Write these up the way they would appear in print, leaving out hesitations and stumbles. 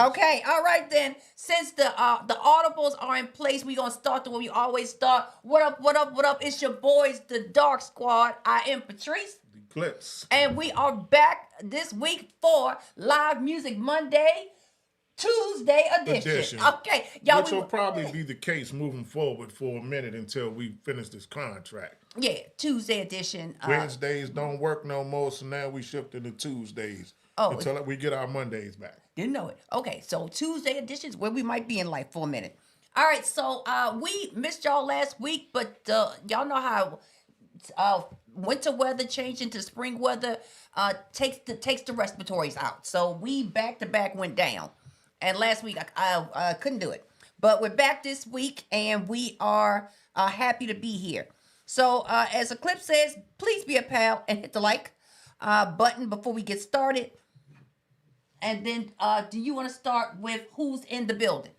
Okay, all right then. Since the audibles are in place, we gonna start the way we always start. What up? What up? What up? It's your boys, the Dark Squad. I am Patrice, Eclipse, and we are back this week for Live Music Monday, Tuesday edition. Okay, y'all. Which will probably be the case moving forward for a minute until we finish this contract. Yeah, Tuesday edition. Wednesdays don't work no more, so now we shifted to Tuesdays until we get our Mondays back. Didn't know it. Okay, so Tuesday editions where we might be in life for a minute. All right, so we missed y'all last week, but y'all know how winter weather changed into spring weather takes the respiratories out. So we back to back went down, and last week I couldn't do it, but we're back this week, and we are happy to be here. So as Eclipse says, please be a pal and hit the like button before we get started. And then, do you want to start with who's in the building?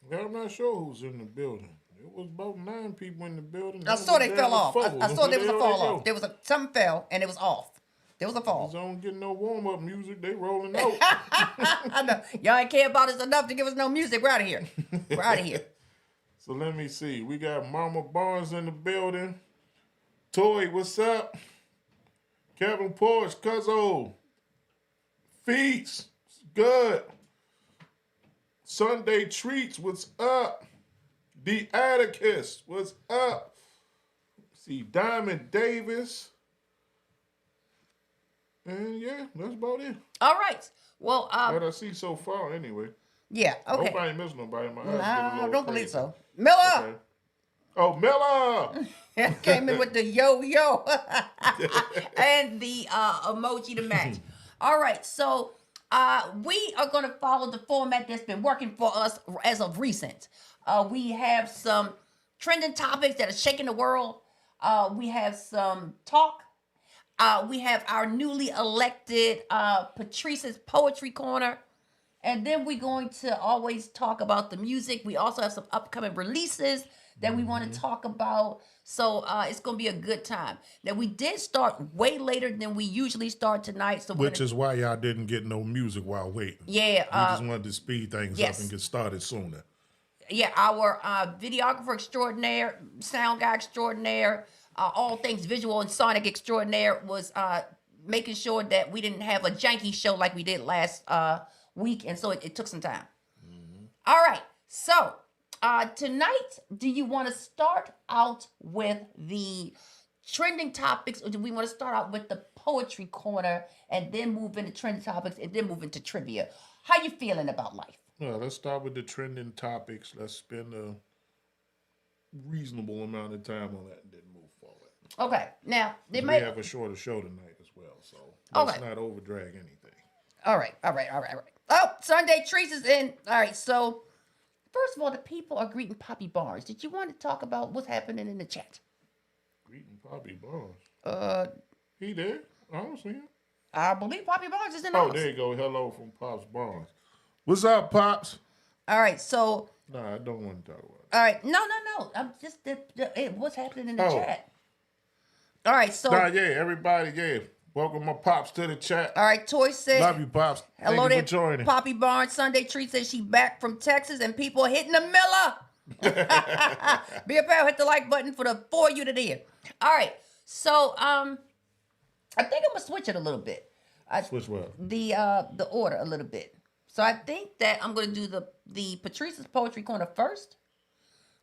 Well, I'm not sure who's in the building. It was about 9 people in the building. I saw they fell off. I saw there was a fall off. There was something fell and it was off. There was a fall. They don't get no warm up music. They rolling out. I know. Y'all ain't care about us enough to give us no music. We're out of here. We're out of here. So let me see. We got Mama Barnes in the building. Toy, what's up? Kevin Porch, Cuzzo. Feats, good. Sunday Treats, what's up? The Atticus, what's up? See, Diamond Davis. And yeah, that's about it. All right. Well, what I see so far anyway. Yeah, okay. Hope I ain't missed nobody. My I don't believe so. Miller! Okay. Oh, Miller! Came in with the yo-yo and the emoji to match. All right, so we are going to follow the format that's been working for us as of recent. We have some trending topics that are shaking the world. We have some talk. We have our newly elected Patrice's Poetry Corner. And then we're going to always talk about the music. We also have some upcoming releases that we want to talk about. So it's going to be a good time. Now, we did start way later than we usually start tonight. So which is why y'all didn't get no music while waiting. Yeah. We just wanted to speed things up and get started sooner. Yeah, our videographer extraordinaire, sound guy extraordinaire, all things visual and sonic extraordinaire was making sure that we didn't have a janky show like we did last week. And so it took some time. Mm-hmm. All right. So tonight, do you want to start out with the trending topics, or do we want to start out with the Poetry Corner and then move into trending topics and then move into trivia? How you feeling about life? Well, let's start with the trending topics. Let's spend a reasonable amount of time on that and then move forward. Okay. Now, we have a shorter show tonight as well, so let's not overdrag anything. All right. Oh, Sunday Treats is in. All right, so first of all, the people are greeting Poppy Barnes. Did you want to talk about what's happening in the chat? Greeting Poppy Barnes? He there? I don't see him. I believe Poppy Barnes is in the house. Oh, there you go. Hello from Pops Barnes. What's up, Pops? All right, so. Nah, I don't want to talk about it. All right, no. I'm just what's happening in the chat. All right, so. Nah, yeah, everybody, yeah. Welcome my Pops to the chat. All right, Toy says. Love you, Pops. Hello Thank you for joining. Poppy Barnes. Sunday Treat says she back from Texas and people are hitting the Miller. Be a pal, hit the like button for the 4 of you that are here. All right, so I think I'm gonna switch it a little bit. Switch what? The order a little bit. So I think that I'm gonna do the Patrice's Poetry Corner first.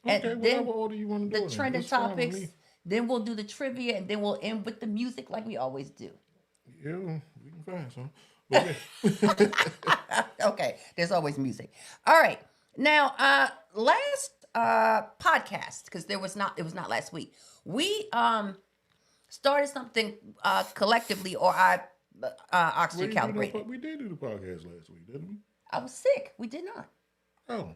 Okay, and whatever order you want to do. The trending topics. Then we'll do the trivia, and then we'll end with the music like we always do. Yeah, we can find some. Okay, there's always music. All right. Now, last podcast, because it was not last week. We started something collectively, or I oxygen calibrated. We did do the podcast last week, didn't we? I was sick. We did not. Oh.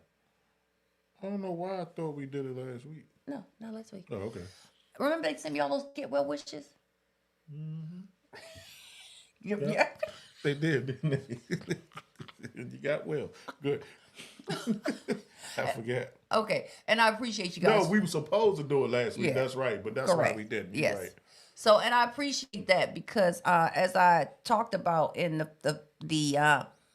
I don't know why I thought we did it last week. No, not last week. Oh, okay. Remember they sent me all those get well wishes? Mm-hmm. Yeah. They did, didn't they? You got well. Good. I forget. Okay, and I appreciate you guys. No, we were supposed to do it last week. Yeah. That's right, but that's correct. Why we didn't. Yes. Right. So, and I appreciate that because as I talked about in the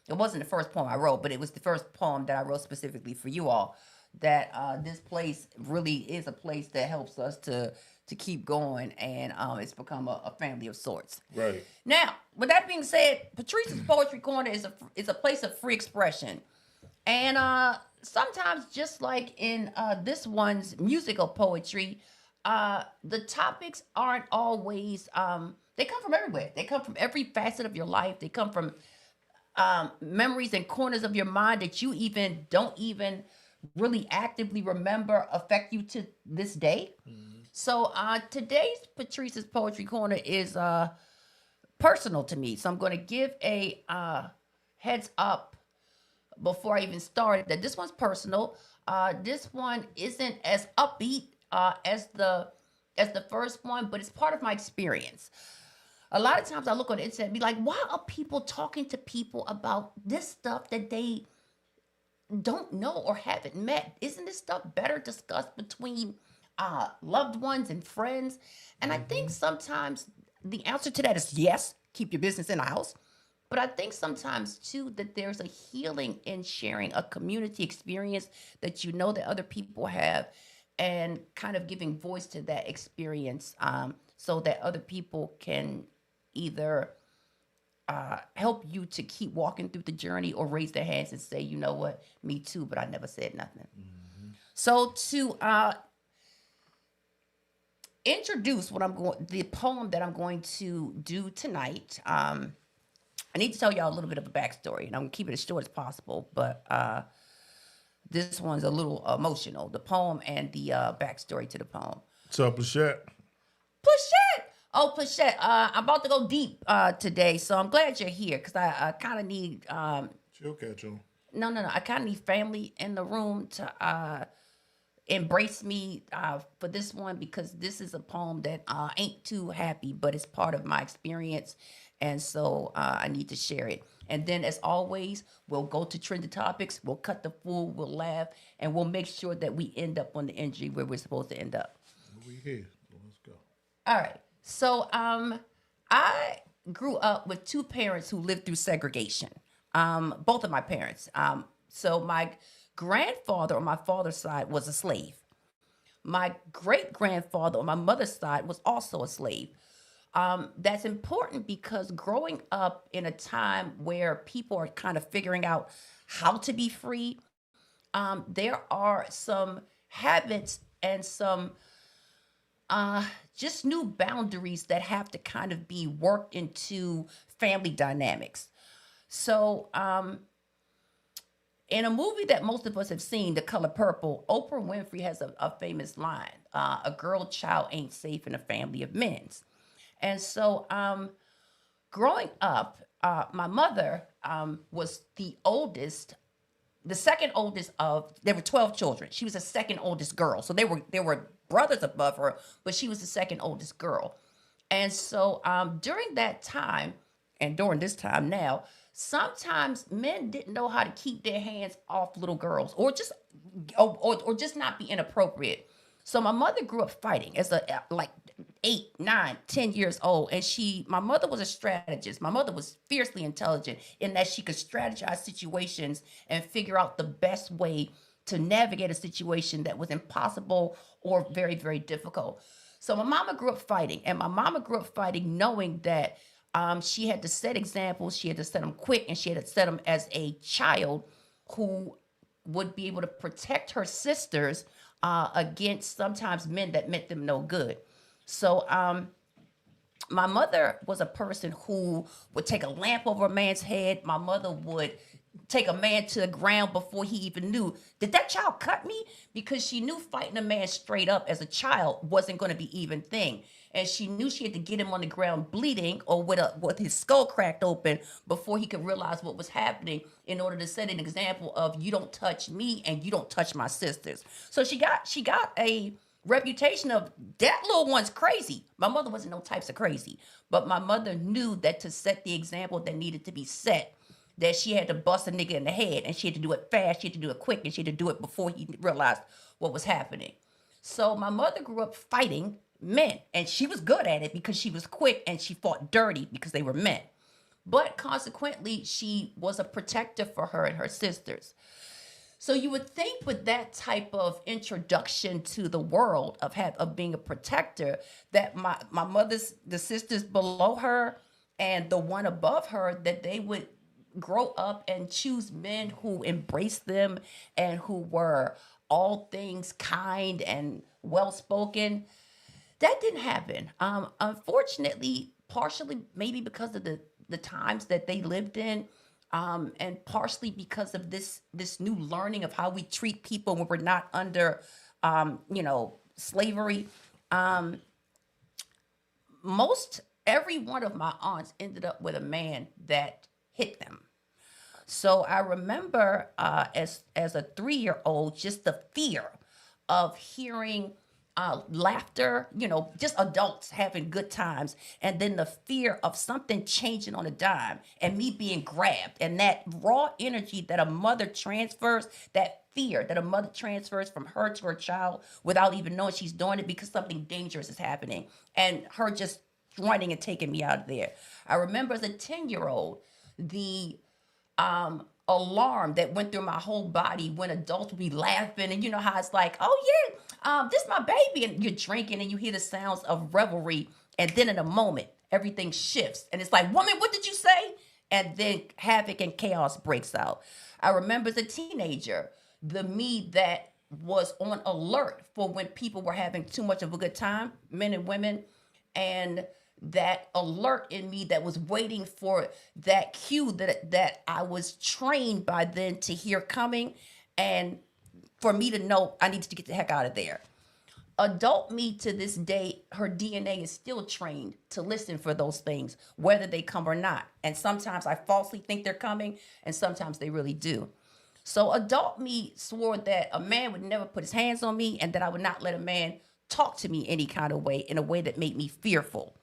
It wasn't the first poem I wrote, but it was the first poem that I wrote specifically for you all. That this place really is a place that helps us to keep going, and it's become a family of sorts. Right. Now, with that being said, Patrice's Poetry Corner is a place of free expression, and sometimes, just like in this one's musical poetry, the topics aren't always. They come from everywhere. They come from every facet of your life. They come from memories and corners of your mind that you even don't even really actively remember affect you to this day. So today's Patrice's Poetry Corner is personal to me. So I'm going to give a heads up before I even start that this one's personal. This one isn't as upbeat as the first one, but it's part of my experience. A lot of times I look on the internet and be like, why are people talking to people about this stuff that they don't know or haven't met? Isn't this stuff better discussed between loved ones and friends? And I think sometimes the answer to that is yes, keep your business in the house. But I think sometimes too that there's a healing in sharing a community experience that you know that other people have, and kind of giving voice to that experience, so that other people can either help you to keep walking through the journey or raise their hands and say, you know what, me too, but I never said nothing. So to introduce the poem that I'm going to do tonight, I need to tell y'all a little bit of a backstory, and I'm gonna keep it as short as possible, but this one's a little emotional, the poem and the backstory to the poem. What's up, Plachette? Plachette! Oh, Plachette, I'm about to go deep today, so I'm glad you're here, because I kind of need... Chill, catch on. No. I kind of need family in the room to embrace me for this one, because this is a poem that ain't too happy, but it's part of my experience, and so I need to share it. And then, as always, we'll go to trending topics, we'll cut the fool, we'll laugh, and we'll make sure that we end up on the injury where we're supposed to end up. We here, so let's go. All right. So I grew up with two parents who lived through segregation. Both of my parents. So my grandfather on my father's side was a slave. My great-grandfather on my mother's side was also a slave. That's important because growing up in a time where people are kind of figuring out how to be free, there are some habits and some just new boundaries that have to kind of be worked into family dynamics. So in a movie that most of us have seen, The Color Purple, Oprah Winfrey has a famous line, a girl child ain't safe in a family of men's. And so growing up, my mother was the oldest, the second oldest there were 12 children. She was the second oldest girl. So there were brothers above her, but she was the second oldest girl. And so during that time, and during this time now, sometimes men didn't know how to keep their hands off little girls, or just not be inappropriate. So my mother grew up fighting as like 8, 9, 10 years old. And my mother was a strategist. My mother was fiercely intelligent in that she could strategize situations and figure out the best way to navigate a situation that was impossible or very, very difficult. So my mama grew up fighting, and my mama grew up fighting knowing that she had to set examples, she had to set them quick, and she had to set them as a child who would be able to protect her sisters against sometimes men that meant them no good. So my mother was a person who would take a lamp over a man's head. My mother would take a man to the ground before he even knew, did that child cut me? Because she knew fighting a man straight up as a child wasn't going to be even thing. And she knew she had to get him on the ground bleeding or with his skull cracked open before he could realize what was happening, in order to set an example of, you don't touch me and you don't touch my sisters. So she got a reputation of, that little one's crazy. My mother wasn't no types of crazy, but my mother knew that to set the example that needed to be set, that she had to bust a nigga in the head, and she had to do it fast, she had to do it quick, and she had to do it before he realized what was happening. So my mother grew up fighting men, and she was good at it because she was quick, and she fought dirty because they were men. but consequently, she was a protector for her and her sisters. So you would think with that type of introduction to the world of being a protector, that my mother's the sisters below her and the one above her, that they would grow up and choose men who embraced them and who were all things kind and well spoken. That didn't happen. Unfortunately, partially maybe because of the times that they lived in, and partially because of this new learning of how we treat people when we're not under, slavery. Um, Most every one of my aunts ended up with a man that hit them. So I remember, as a 3-year-old, just the fear of hearing laughter, just adults having good times, and then the fear of something changing on a dime and me being grabbed, and that raw energy that a mother transfers, that fear that a mother transfers from her to her child without even knowing she's doing it because something dangerous is happening, and her just running and taking me out of there. I remember as a 10-year-old, the alarm that went through my whole body when adults would be laughing, and you know how it's like, oh yeah, this is my baby, and you're drinking and you hear the sounds of revelry, and then in a moment everything shifts and it's like, woman, what did you say? And then havoc and chaos breaks out. I remember as a teenager, the me that was on alert for when people were having too much of a good time, men and women, and that alert in me that was waiting for that cue that I was trained by then to hear coming, and for me to know I needed to get the heck out of there. Adult me to this day, her DNA is still trained to listen for those things, whether they come or not. And sometimes I falsely think they're coming, and sometimes they really do. So adult me swore that a man would never put his hands on me, and that I would not let a man talk to me any kind of way, in a way that made me fearful.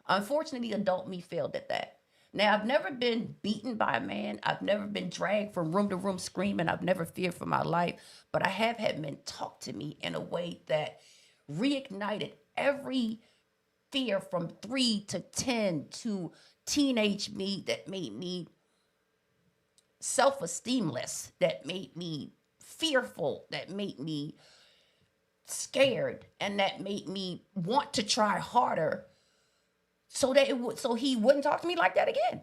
Unfortunately, adult me failed at that. Now, I've never been beaten by a man. I've never been dragged from room to room screaming. I've never feared for my life. But I have had men talk to me in a way that reignited every fear from 3 to 10 to teenage me, that made me self-esteemless, that made me fearful, that made me scared, and that made me want to try harder so that so he wouldn't talk to me like that again.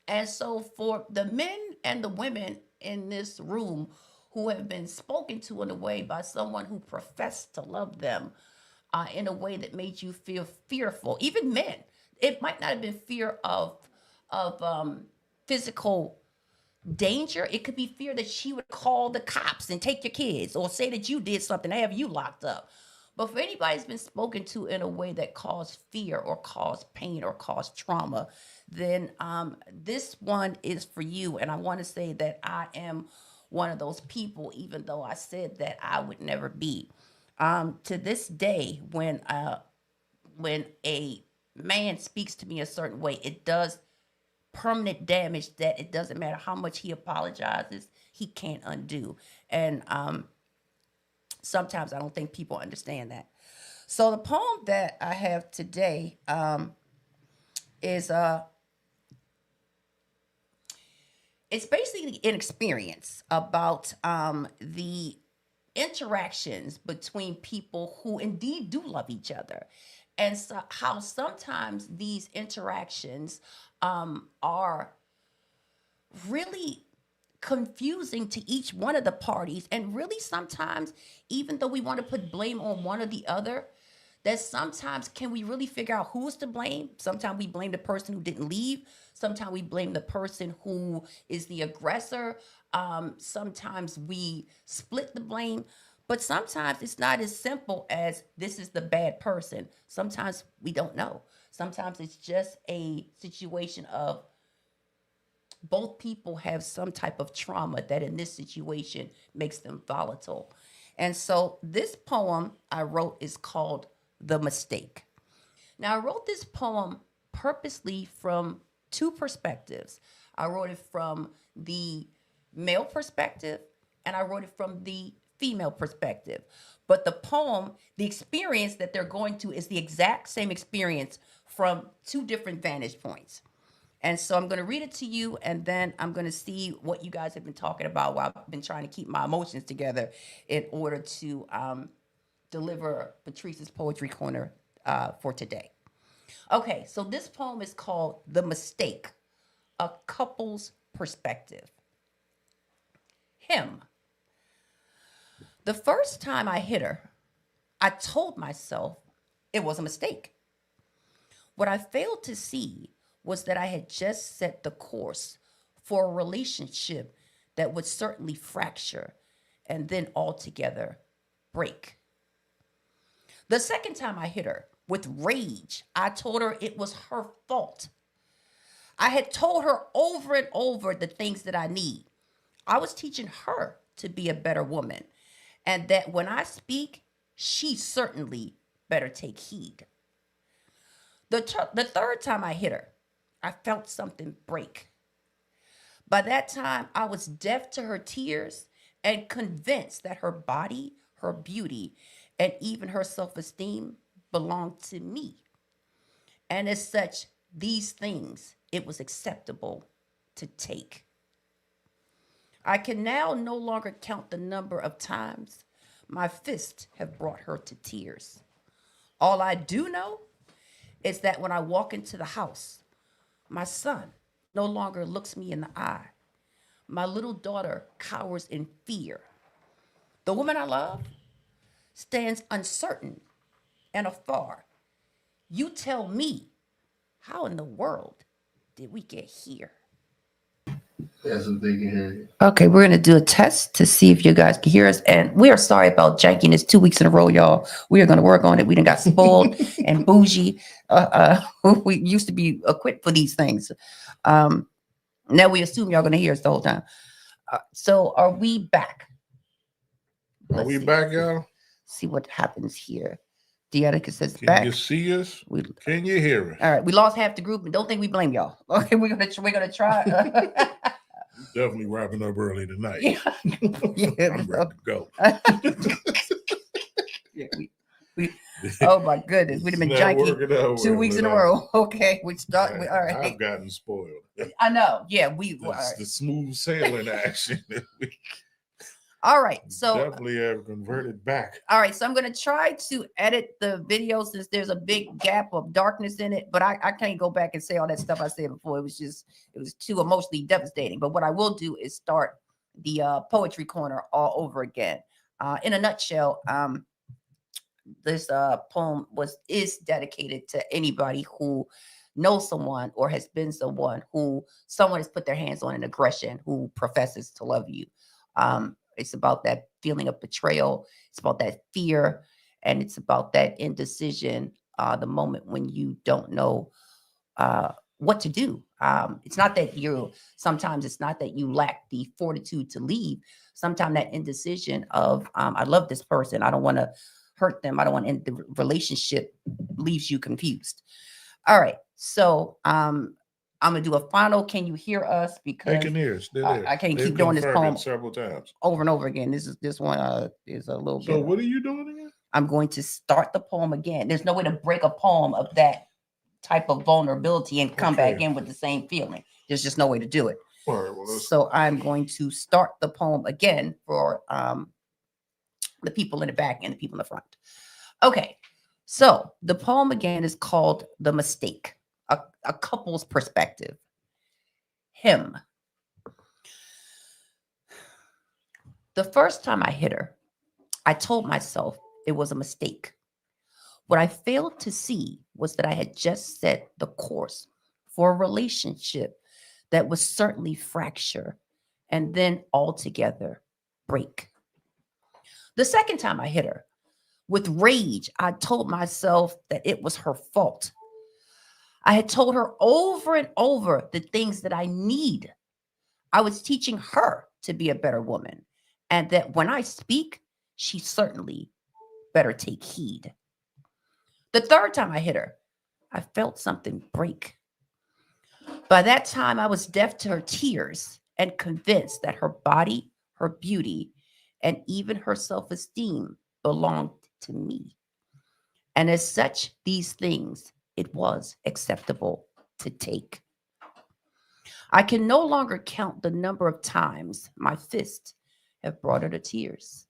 And so for the men and the women in this room who have been spoken to in a way by someone who professed to love them, in a way that made you feel fearful, even men, it might not have been fear of physical danger. It could be fear that she would call the cops and take your kids, or say that you did something to have you locked up. But for anybody who's been spoken to in a way that caused fear or caused pain or caused trauma, then this one is for you. And I want to say that I am one of those people, even though I said that I would never be. To this day, when a man speaks to me a certain way, it does permanent damage that it doesn't matter how much he apologizes, he can't undo. And sometimes I don't think people understand that. So the poem that I have today is it's basically an experience about the interactions between people who indeed do love each other, and so how sometimes these interactions are really confusing to each one of the parties. And really, sometimes, even though we want to put blame on one or the other, that sometimes can we really figure out who's to blame? Sometimes we blame the person who didn't leave. Sometimes we blame the person who is the aggressor. Sometimes we split the blame. But sometimes it's not as simple as this is the bad person. Sometimes we don't know. Sometimes it's just a situation of both people have some type of trauma that in this situation makes them volatile. And so this poem I wrote is called The Mistake. Now, I wrote this poem purposely from two perspectives. I wrote it from the male perspective, and I wrote it from the female perspective. But the poem, the experience that they're going to is the exact same experience from two different vantage points. And so I'm going to read it to you, and then I'm going to see what you guys have been talking about while I've been trying to keep my emotions together in order to deliver Patrice's Poetry Corner for today. Okay, so this poem is called The Mistake, A Couple's Perspective. Him. The first time I hit her, I told myself it was a mistake. What I failed to see was that I had just set the course for a relationship that would certainly fracture and then altogether break. The second time I hit her, with rage, I told her it was her fault. I had told her over and over the things that I need. I was teaching her to be a better woman, and that when I speak, she certainly better take heed. The third time I hit her, I felt something break. By that time, I was deaf to her tears and convinced that her body, her beauty, and even her self-esteem belonged to me. And as such, these things it was acceptable to take. I can now no longer count the number of times my fists have brought her to tears. All I do know is that when I walk into the house, my son no longer looks me in the eye. My little daughter cowers in fear. The woman I love stands uncertain and afar. You tell me, how in the world did we get here? That's what they can hear you. Okay, we're gonna do a test to see if you guys can hear us. And we are sorry about jankiness 2 weeks in a row, y'all. We are gonna work on it. We done got spoiled and bougie. We used to be equipped for these things. Now we assume y'all gonna hear us the whole time. So are we back? Are we back, y'all? See what happens here. Deanna says Can back. you see us? Can you hear us? All right, we lost half the group, and don't think we blame y'all. Okay, we're gonna try. Definitely wrapping up early tonight. Yeah. I'm ready to go. Yeah, we oh my goodness, we'd have been janky 2 weeks in a row. Okay, we start. All right, I've gotten spoiled. I know. Yeah, That's the smooth sailing action. All right, so definitely have converted back. All right, so I'm gonna try to edit the video since there's a big gap of darkness in it, but I can't go back and say all that stuff I said before. It was too emotionally devastating. But what I will do is start the poetry corner all over again. In a nutshell, this poem is dedicated to anybody who knows someone or has been someone who someone has put their hands on in aggression, who professes to love you. It's about that feeling of betrayal. It's about that fear, and it's about that indecision. The moment when you don't know what to do. It's not that sometimes it's not that you lack the fortitude to leave. Sometimes that indecision of, I love this person, I don't want to hurt them, I don't want to end the relationship, leaves you confused. All right, so I'm gonna do a final. Can you hear us? Because they can hear us. I can't keep doing this poem several times over and over again. This one is a little bit. So what are you doing again? I'm going to start the poem again. There's no way to break a poem of that type of vulnerability and come back in with the same feeling. There's just no way to do it. All right, well, so I'm going to start the poem again for the people in the back and the people in the front. Okay, so the poem again is called The Mistake, a couple's perspective. Him. The first time I hit her, I told myself it was a mistake. What I failed to see was that I had just set the course for a relationship that would certainly fracture and then altogether break. The second time I hit her, with rage, I told myself that it was her fault. I had told her over and over the things that I need. I was teaching her to be a better woman, and that when I speak, she certainly better take heed. The third time I hit her, I felt something break. By that time, I was deaf to her tears and convinced that her body, her beauty, and even her self-esteem belonged to me. And as such, these things it was acceptable to take. I can no longer count the number of times my fists have brought her to tears.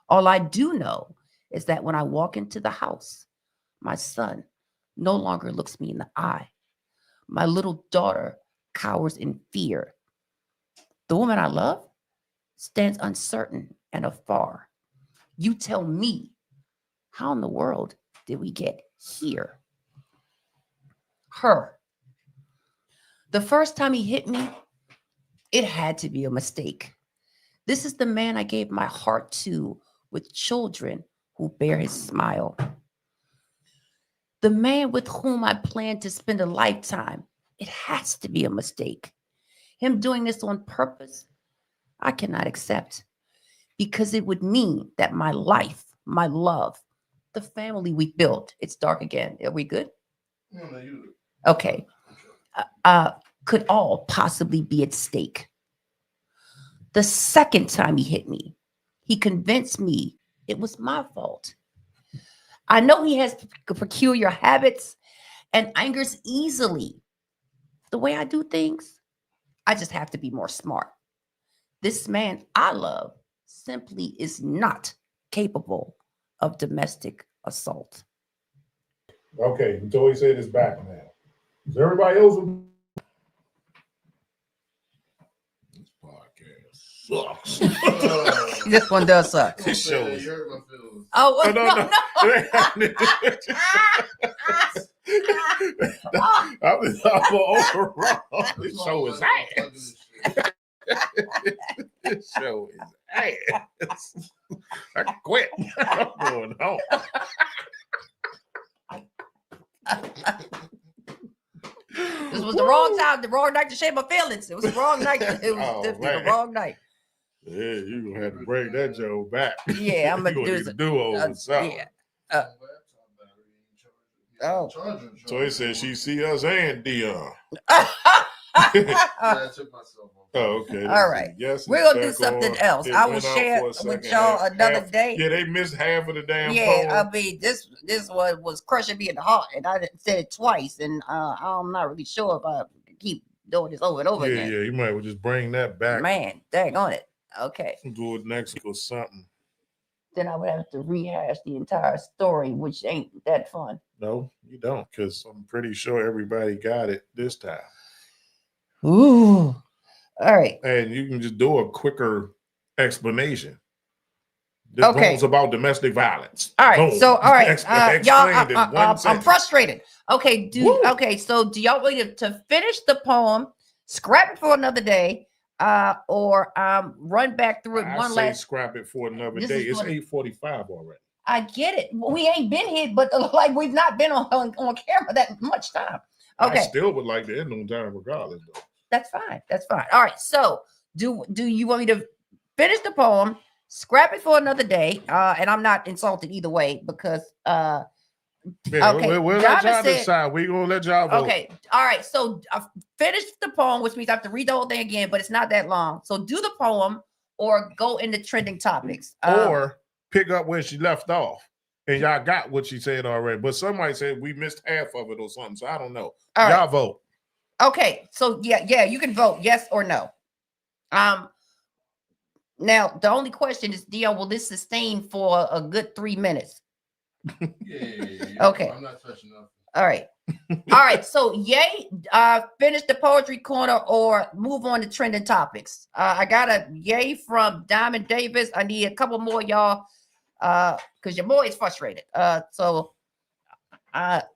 All I do know is that when I walk into the house, my son no longer looks me in the eye. My little daughter cowers in fear. The woman I love stands uncertain and afar. You tell me, how in the world did we get here? Her. The first time he hit me, it had to be a mistake. This is the man I gave my heart to, with children who bear his smile. The man with whom I plan to spend a lifetime. It has to be a mistake. Him doing this on purpose, I cannot accept, because it would mean that my life, my love, the family we built, it's dark again. Are we good? No, you. Okay. Could all possibly be at stake. The second time he hit me, he convinced me it was my fault. I know he has peculiar habits and angers easily. The way I do things, I just have to be more smart. This man I love simply is not capable of domestic assault. Okay, Joey said it's back now. Is everybody else? This podcast sucks. This one does suck. This show is. You hurt my feelings. Oh, No. I'm overall. This show is ass. This show is ass. I quit. I'm going home. This was the wrong time, the wrong night to share my feelings. It was the wrong night. It was definitely the wrong night. Yeah, you're going to have to bring that joke back. Yeah, I'm going to do this. Do-over something. Yeah. Oh. So he said she see us and Dion. I took myself off. Oh, okay. All right. Yes, we're going to do something else. I will share with y'all another day. Yeah, they missed half of the damn poem. I mean, this one was crushing me in the heart, and I said it twice, and I'm not really sure if I keep doing this over and over again. Yeah, you might well just bring that back. Man, dang on it. Okay. Do it next or something. Then I would have to rehash the entire story, which ain't that fun. No, you don't, because I'm pretty sure everybody got it this time. Ooh. All right. And you can just do a quicker explanation. This Okay. poem's about domestic violence. All right. Boom. So, all right. Y'all, in one sentence. I'm frustrated. Okay. Okay. So, do y'all want to finish the poem, scrap it for another day, or run back through it one last? Scrap it for another day. It's 8:45 already. I get it. We ain't been here, but like we've not been on camera that much time. Okay. I still would like to end on time regardless, though. That's fine. That's fine. All right. So, do you want me to finish the poem, scrap it for another day? And I'm not insulted either way because yeah, okay. We'll let y'all decide. We're gonna let y'all vote. Okay. All right. So finish the poem, which means I have to read the whole thing again, but it's not that long. So do the poem or go into trending topics. Or pick up where she left off. And y'all got what she said already. But somebody said we missed half of it or something. So I don't know. All y'all right. vote. Okay. So yeah, you can vote yes or no. Now the only question is, Dion, will this sustain for a good 3 minutes? Yeah. Okay. I'm not touching nothing. All right. All right. So yay, finish the poetry corner or move on to trending topics. I got a yay from Diamond Davis. I need a couple more, y'all, because your boy is frustrated. So let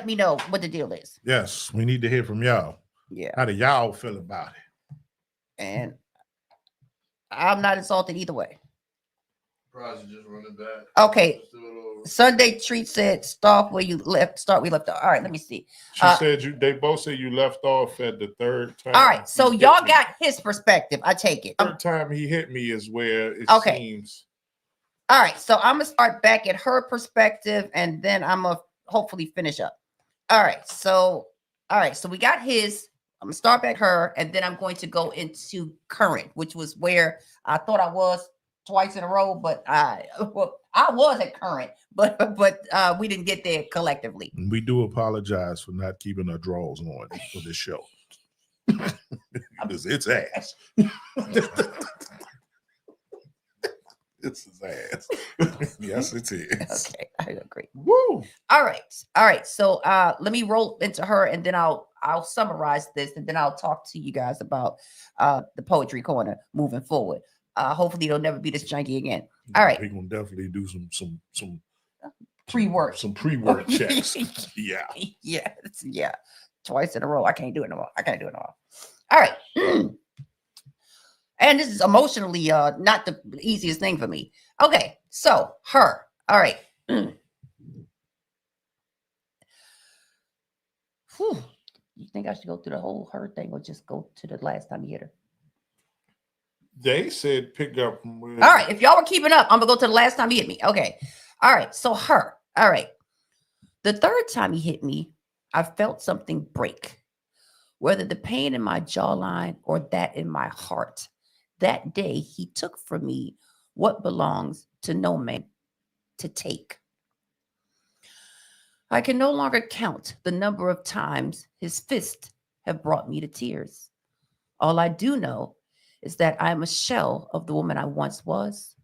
me know what the deal is. Yes, we need to hear from y'all. Yeah. How do y'all feel about it? And I'm not insulted either way. Probably just run it back. Okay. Sunday Treat said start where we left off. All right, let me see. She said they both said you left off at the third time. All right, so y'all got his perspective. I take it. Third time he hit me is where it seems. All right, so I'm gonna start back at her perspective, and then I'm gonna hopefully finish up. All right, so we got his. I'm gonna start back her, and then I'm going to go into current, which was where I thought I was twice in a row, but I was at current, but we didn't get there collectively. We do apologize for not keeping our drawers on for this show. It's ass. It's his ass. Yes, it is. Okay, I agree. Woo! All right. So let me roll into her, and then I'll summarize this, and then I'll talk to you guys about the poetry corner moving forward. Hopefully, it'll never be this junky again. All right, We're gonna definitely do some pre-work. some pre-work checks. Yeah. yeah. Twice in a row. I can't do it no more. All right. And this is emotionally not the easiest thing for me. Okay, so her. All right. Whew. You think I should go through the whole her thing or just go to the last time you hit her? They said pick up from where. All right, if y'all were keeping up, I'm gonna go to the last time he hit me. Okay. All right, so her. All right. The third time he hit me, I felt something break. Whether the pain in my jawline or that in my heart. That day he took from me what belongs to no man to take. I can no longer count the number of times his fists have brought me to tears. All I do know is that I am a shell of the woman I once was.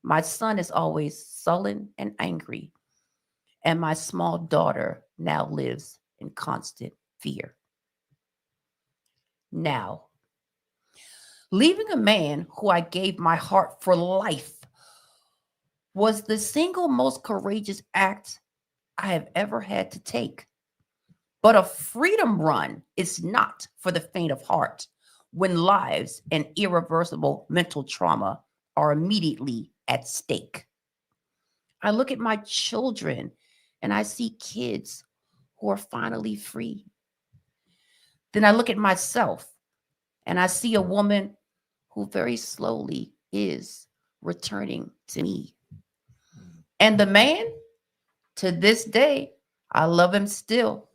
My son is always sullen and angry, and my small daughter now lives in constant fear. Now, leaving a man who I gave my heart for life was the single most courageous act I have ever had to take. But a freedom run is not for the faint of heart when lives and irreversible mental trauma are immediately at stake. I look at my children and I see kids who are finally free. Then I look at myself and I see a woman who very slowly is returning to me. And the man, to this day, I love him still.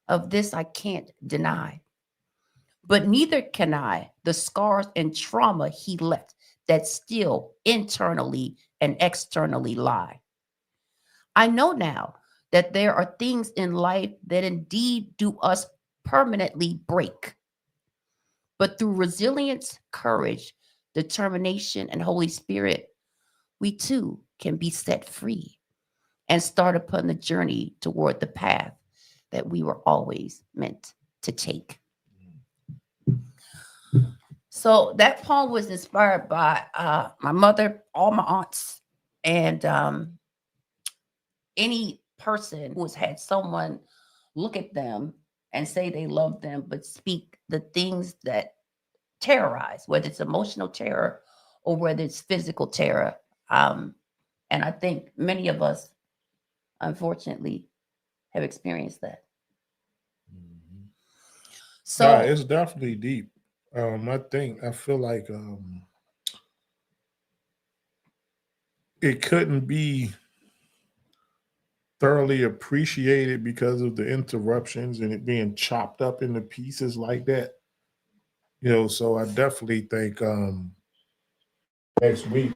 Of this, I can't deny. But neither can I the scars and trauma he left that still internally and externally lie. I know now that there are things in life that indeed do us permanently break. But through resilience, courage, determination, and Holy Spirit, we too can be set free and start upon the journey toward the path that we were always meant to take. So that poem was inspired by my mother, all my aunts, and any person who has had someone look at them and say they love them, but speak the things that terrorize, whether it's emotional terror or whether it's physical terror. And I think many of us, unfortunately, have experienced that. Mm-hmm. So Nah, it's definitely deep. I feel like it couldn't be thoroughly appreciated because of the interruptions and it being chopped up into pieces like that. So I definitely think next week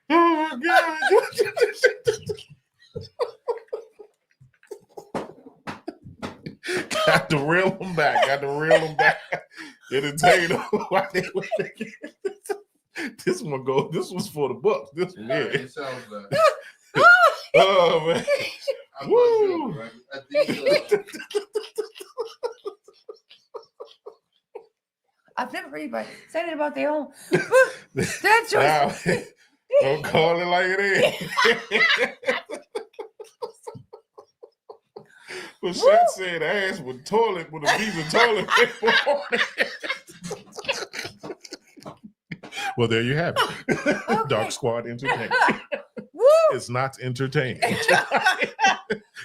Oh my God. Got to reel them back. Entertain them. This one go. This was for the books. This one, yeah. It sounds bad. Oh man. I'm Woo. not joking, right? I think I've never heard anybody say that about their own. That's yours. Don't call it like it is. But Shat said ass with toilet with a piece of toilet paper on it. Well, there you have it. Okay. Dark Squad Entertainment. Woo! It's not entertaining.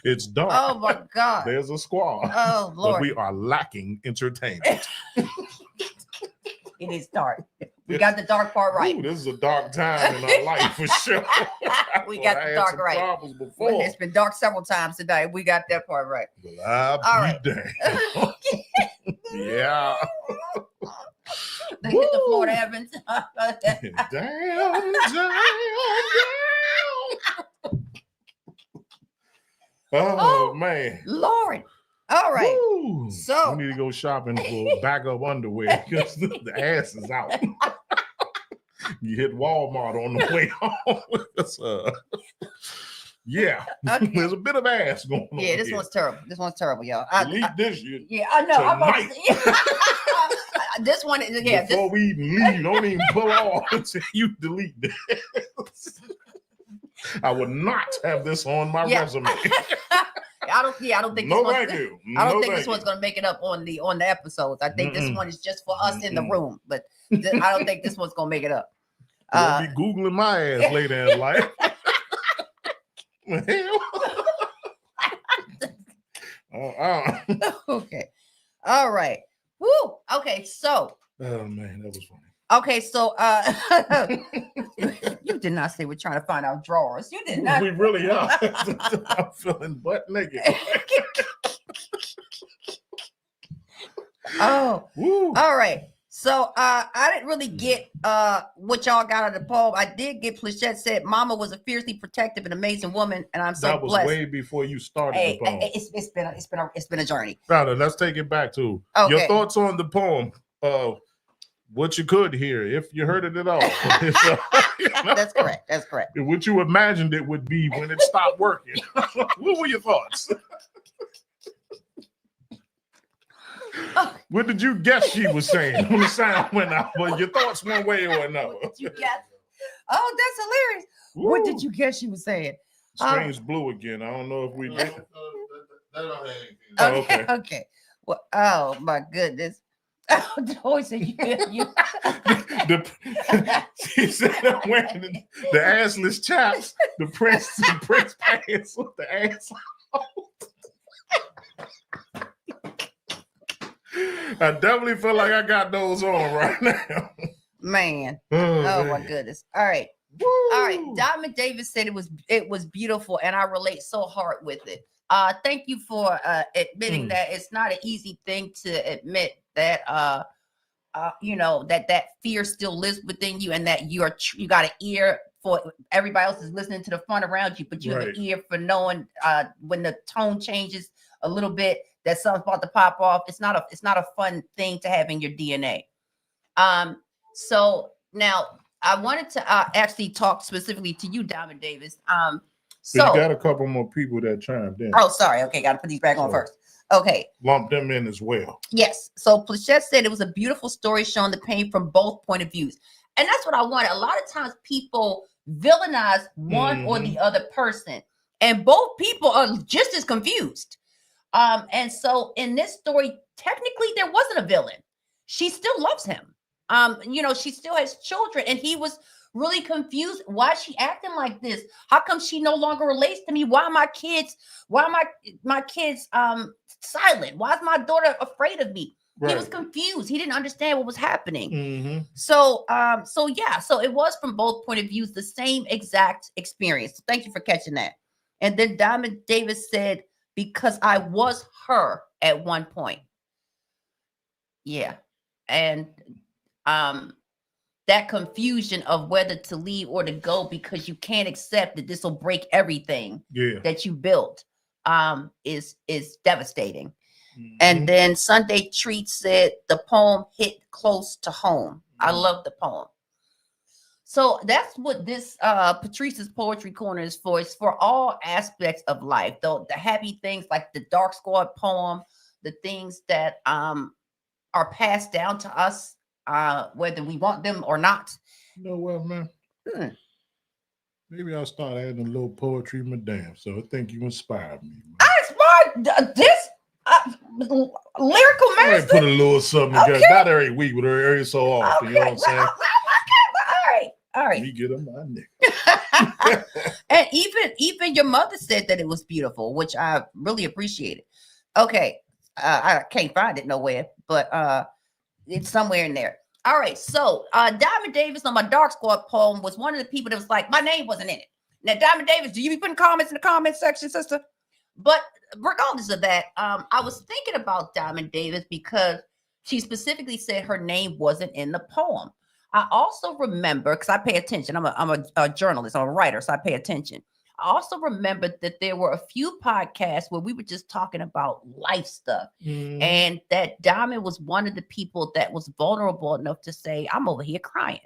It's dark. Oh my God. There's a squad. Oh But Lord. we are lacking entertainment. It is dark. We got the dark part right. Ooh, this is a dark time in our life for sure. We got the dark right. Problems before. Well, it's been dark several times today. We got that part right. Well, I'll All be right. damned. Yeah. They hit the Florida Evans. Damn. Oh, man. Lord. All right. Woo. So- we need to go shopping for backup underwear because the ass is out. You hit Walmart on the way home. Yeah, Okay. there's a bit of ass going on. Yeah, this here. one's terrible. This one's terrible, y'all. Delete this shit. Yeah, I know. I'm about to Tonight. say, this one is yeah. Before we even leave, don't even pull off until you delete this. I would not have this on my Yeah. resume. I don't think No, this one's, thank you. I don't No, think thank this one's you. gonna make it up on the episodes. I think this Mm-mm. one is just for us in the Mm-mm. room, but I don't think this one's gonna make it up. You'll be Googling my ass later in life. Hell. Okay. All right. Woo. Okay. So. Oh man, that was funny. Okay. So. You did not say we're trying to find out drawers. You did not. We really are. I'm feeling butt naked. Oh. Woo. All right. So I didn't really get what y'all got out of the poem. I did get Plachette said Mama was a fiercely protective and amazing woman, and I'm so That was blessed. way before you started Hey, the poem. it's been a journey. Now, let's take it back to Okay. your thoughts on the poem. What you could hear, if you heard it at all. You know, That's correct. That's correct. what you imagined it would be when it stopped working. What were your thoughts? What did you guess she was saying when the sound went out? Well, your thoughts one way or another. You guess? Oh, that's hilarious. What did you guess she was saying? Screen's blue again. I don't know if we did. that don't have anything. Oh, Okay. okay. Okay. Well, oh my goodness. Oh, Joy said you. She said I'm wearing the assless chaps, the Prince pants with the ass out. I definitely feel like I got those on right now. Man. Oh, Oh man. my goodness. All right. Woo. All right. Diamond Davis said it was beautiful, and I relate so hard with it. Thank you for admitting that it's not an easy thing to admit that you know that fear still lives within you, and that you got an ear for everybody else is listening to the fun around you, but you have Right. an ear for knowing when the tone changes a little bit that something's about to pop off. It's not a fun thing to have in your DNA. So now I wanted to actually talk specifically to you, Diamond Davis. So So you got a couple more people that chimed in. oh, sorry. Okay, got to put these back on So- first. Okay. Lump them in as well. Yes. So Plachette said it was a beautiful story showing the pain from both point of views. And that's what I wanted. A lot of times people villainize one or the other person, and both people are just as confused. And so in this story, technically there wasn't a villain. She still loves him. You know, she still has children, and he was really confused. Why is she acting like this? How come she no longer relates to me? Why are my kids silent? Why is my daughter afraid of me? He was confused. He didn't understand what was happening. Mm-hmm. So it was from both point of views, the same exact experience. So thank you for catching that. And then Diamond Davis said, because I was her at one point. Yeah. And that confusion of whether to leave or to go because you can't accept that this will break everything that you built is devastating. And then Sunday Treat said the poem hit close to home. I love the poem. So that's what this Patrice's Poetry Corner is for. It's for all aspects of life, though the happy things like the Dark Squad poem, the things that are passed down to us, whether we want them or not. You know what, man? Maybe I'll start adding a little poetry, madame. So I think you inspired me. Man. I inspired this lyrical master. Put a little something together. Not every week, but every so often. You know what I'm saying? All right. Me get on my nigga. And even your mother said that it was beautiful, which I really appreciated. Okay. I can't find it nowhere, but it's somewhere in there. All right. So Diamond Davis on my Dark Squad poem was one of the people that was like, my name wasn't in it. Now, Diamond Davis, do you be putting comments in the comment section, sister? But regardless of that, I was thinking about Diamond Davis because she specifically said her name wasn't in the poem. I also remember, because I pay attention, I'm a journalist, I'm a writer, so I pay attention. I also remembered that there were a few podcasts where we were just talking about life stuff. And that Diamond was one of the people that was vulnerable enough to say, I'm over here crying.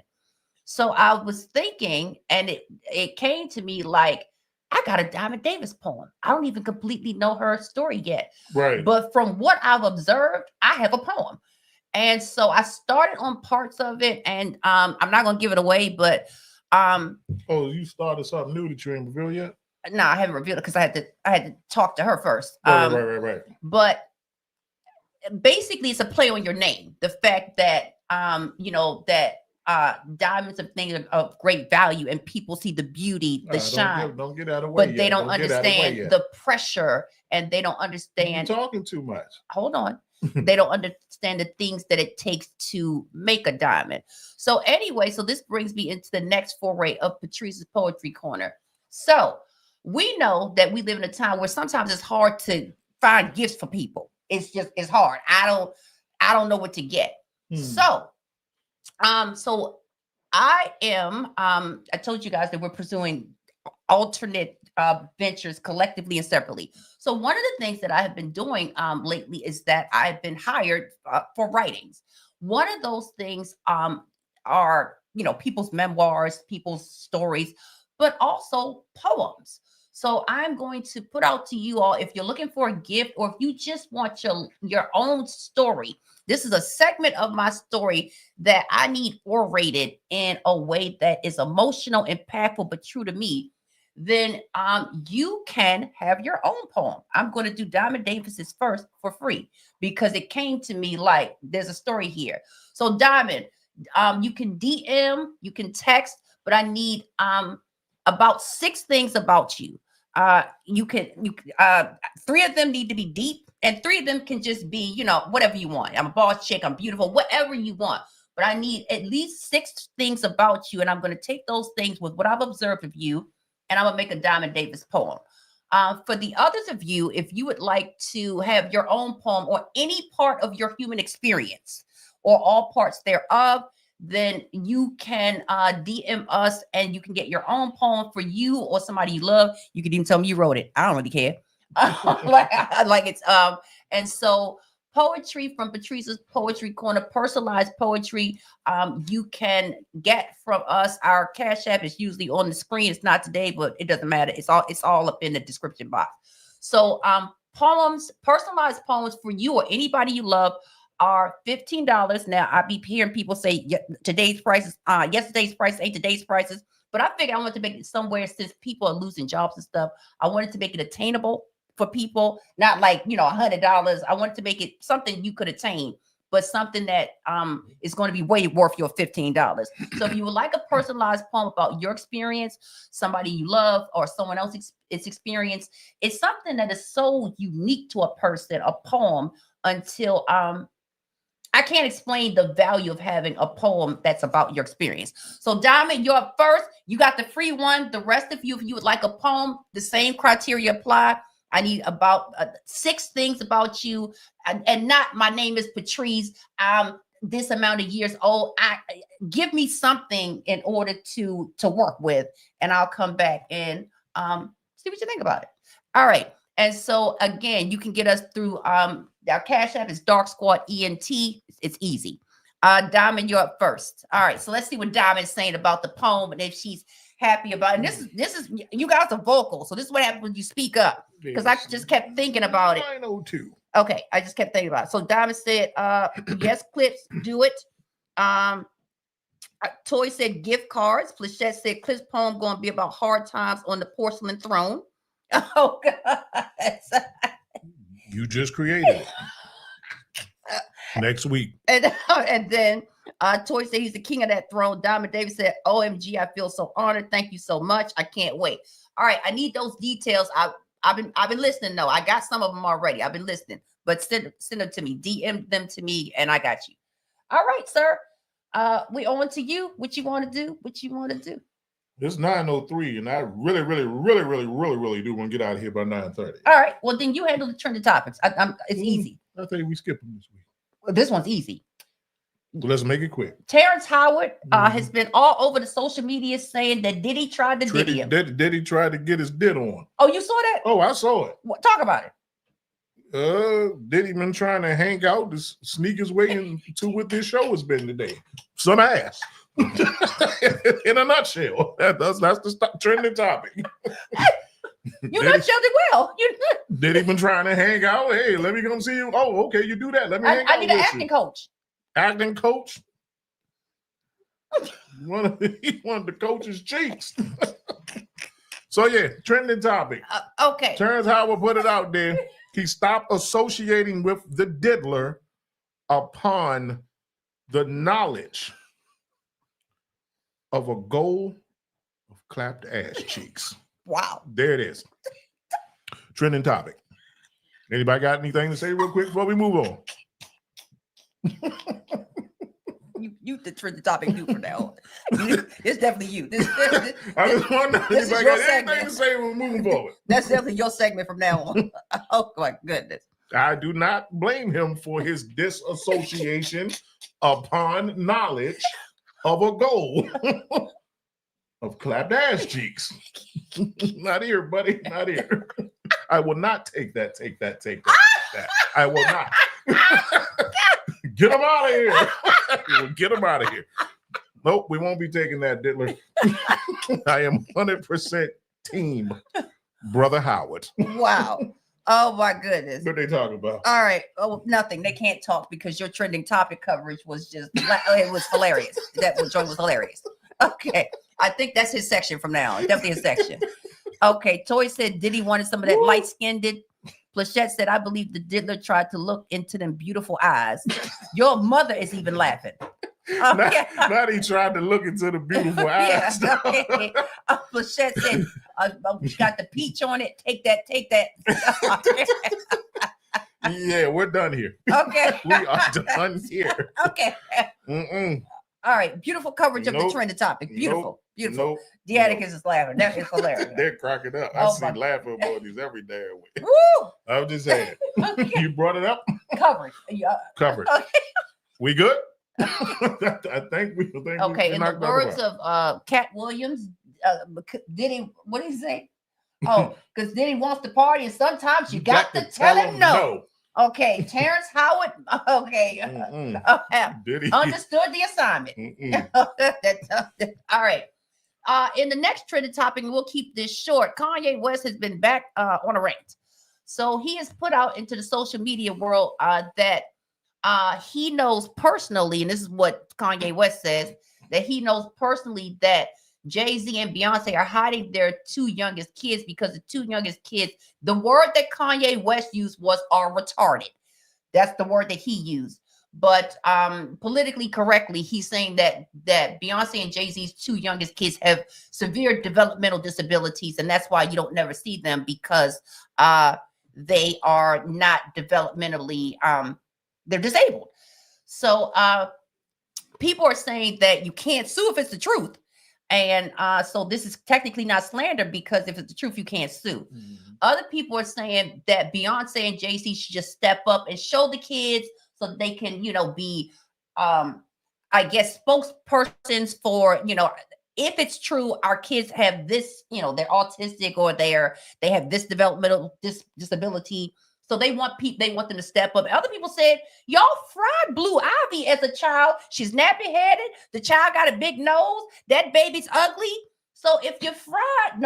So I was thinking, and it came to me like, I got a Diamond Davis poem. I don't even completely know her story yet. Right. But from what I've observed, I have a poem. And so I started on parts of it, and I'm not going to give it away, but oh, you started something new that you ain't revealed yet? No, I haven't revealed it because I had to talk to her first. Right. But basically, it's a play on your name. The fact that diamonds are things of great value, and people see the beauty, the shine. Don't get out of the way. But they don't understand the pressure, and they don't understand. You're talking too much. Hold on. They don't understand the things that it takes to make a diamond. So anyway, so this brings me into the next foray of Patrice's Poetry Corner. So we know that we live in a time where sometimes it's hard to find gifts for people. It's hard. I don't know what to get. So I am, I told you guys that we're pursuing alternate ventures collectively and separately. So one of the things that I have been doing lately is that I've been hired for writings. One of those things are, people's memoirs, people's stories, but also poems. So I'm going to put out to you all, if you're looking for a gift or if you just want your own story, this is a segment of my story that I need orated in a way that is emotional, impactful, but true to me. Then you can have your own poem. I'm going to do Diamond Davis's first for free because it came to me like there's a story here. So Diamond, you can DM, you can text, but I need about 6 things about you. You 3 of them need to be deep, and 3 of them can just be, whatever you want. I'm a boss chick, I'm beautiful, whatever you want. But I need at least 6 things about you, and I'm going to take those things with what I've observed of you, and I'm going to make a Diamond Davis poem. For the others of you, if you would like to have your own poem or any part of your human experience or all parts thereof, then you can DM us and you can get your own poem for you or somebody you love. You can even tell me you wrote it. I don't really care. And so poetry from Patrice's Poetry Corner, personalized poetry, you can get from us. Our Cash App is usually on the screen. It's not today, but it doesn't matter. It's all up in the description box. So poems, personalized poems for you or anybody you love are $15. Now I be hearing people say today's prices, yesterday's price ain't today's prices, but I figured I wanted to make it somewhere since people are losing jobs and stuff. I wanted to make it attainable for people, not like $100. I wanted to make it something you could attain, but something that is going to be way worth your $15. So if you would like a personalized poem about your experience, somebody you love, or someone else's experience, it's something that is so unique to a person, a poem, until I can't explain the value of having a poem that's about your experience. So Diamond, you're up first. You got the free one. The rest of you, if you would like a poem, the same criteria apply. I need about 6 things about you, and not my name is Patrice. this amount of years old. Give me something in order to work with, and I'll come back and see what you think about it. All right. And so again, you can get us through our Cash App is DarkSquadEnt. It's easy. Diamond, you're up first. All right. So let's see what Diamond's saying about the poem and if she's happy about it. And this is you guys are vocal. So this is what happens when you speak up. Because I just kept thinking about it. 902. Okay, I just kept thinking about it. So Diamond said, yes, Clips, do it. Toy said gift cards. Flechette said Clips poem going to be about hard times on the porcelain throne. Oh, God. You just created it. Next week. And then Toy said he's the king of that throne. Diamond Davis said, OMG, I feel so honored. Thank you so much. I can't wait. All right, I need those details. I've been listening though. I got some of them already. I've been listening, but send them to me. DM them to me, and I got you. All right, sir. We on to you. What you want to do? What you want to do? It's 9:03, and I really do want to get out of here by 9:30. All right. Well, then you handle the trending topics. It's easy. I think we skip them this week. Well, this one's easy. Well, let's make it quick. Terrance Howard has been all over the social media saying that Diddy tried to Diddy him. Diddy tried to get his did on. Oh, you saw that? Oh, I saw it. Talk about it. Diddy been trying to hang out to sneak his way into what this show has been today. Some ass. In a nutshell. That's the trending topic. You nutshelled it well. Diddy been trying to hang out. Hey, let me come see you. Oh, okay, you do that. Let me hang out. I need an acting coach. Acting coach? One of the coach's cheeks. So yeah, trending topic. Okay. Terrance Howard put it out there. He stopped associating with the diddler upon the knowledge of a goal of clapped ass cheeks. Wow. There it is. Trending topic. Anybody got anything to say real quick before we move on? You the trending topic you from now on. It's definitely you. I just wonder if anybody got anything to say when we're moving forward. That's definitely your segment from now on. Oh my goodness. I do not blame him for his disassociation upon knowledge of a goal of clapped ass cheeks. Not here, buddy. Not here. I will not take that. I will not. Get him out of here. Get him out of here. Nope, we won't be taking that, Diddler. I am 100% team Brother Howard. Wow. Oh my goodness. What they talking about? All right. Oh, nothing. They can't talk because your trending topic coverage was just, it was hilarious. That joint was hilarious. Okay. I think that's his section from now on. Definitely his section. Okay. Toy said Diddy wanted some of that light-skinned. Flechette said, I believe the diddler tried to look into them beautiful eyes. Your mother is even laughing. Not he tried to look into the beautiful eyes. Yeah, okay. Flechette said, got the peach on it. Take that. Yeah, we're done here. Okay. We are done here. Okay. All right. Beautiful coverage of the trending topic. Beautiful. Beautiful. The Atticus is laughing. That is hilarious. They're cracking up. I see laughing emojis every damn week. Woo! I'm just saying. Okay. You brought it up? Coverage. Coverage. Okay. We good? I think we okay, in the words of Cat Williams, Diddy, what did he say? Oh, because Diddy wants to party, and sometimes you got to tell him no. Okay, Terrance Howard. Okay, Diddy understood the assignment. All right. In the next trending topic, and we'll keep this short. Kanye West has been back on a rant. So he has put out into the social media world that he knows personally, and this is what Kanye West says, that he knows personally that Jay-Z and Beyonce are hiding their two youngest kids because the two youngest kids, the word that Kanye West used was are retarded. That's the word that he used. But politically correctly, he's saying that Beyonce and Jay-Z's two youngest kids have severe developmental disabilities, and that's why you don't never see them because they are not developmentally, they're disabled. So people are saying that you can't sue if it's the truth. And so this is technically not slander because if it's the truth, you can't sue. Mm-hmm. Other people are saying that Beyonce and Jay-Z should just step up and show the kids so they can, be I guess spokespersons for, if it's true, our kids have this, they're autistic or they have this developmental disability. So they want them to step up. Other people said, y'all fried Blue Ivy as a child. She's nappy headed. The child got a big nose. That baby's ugly. So if you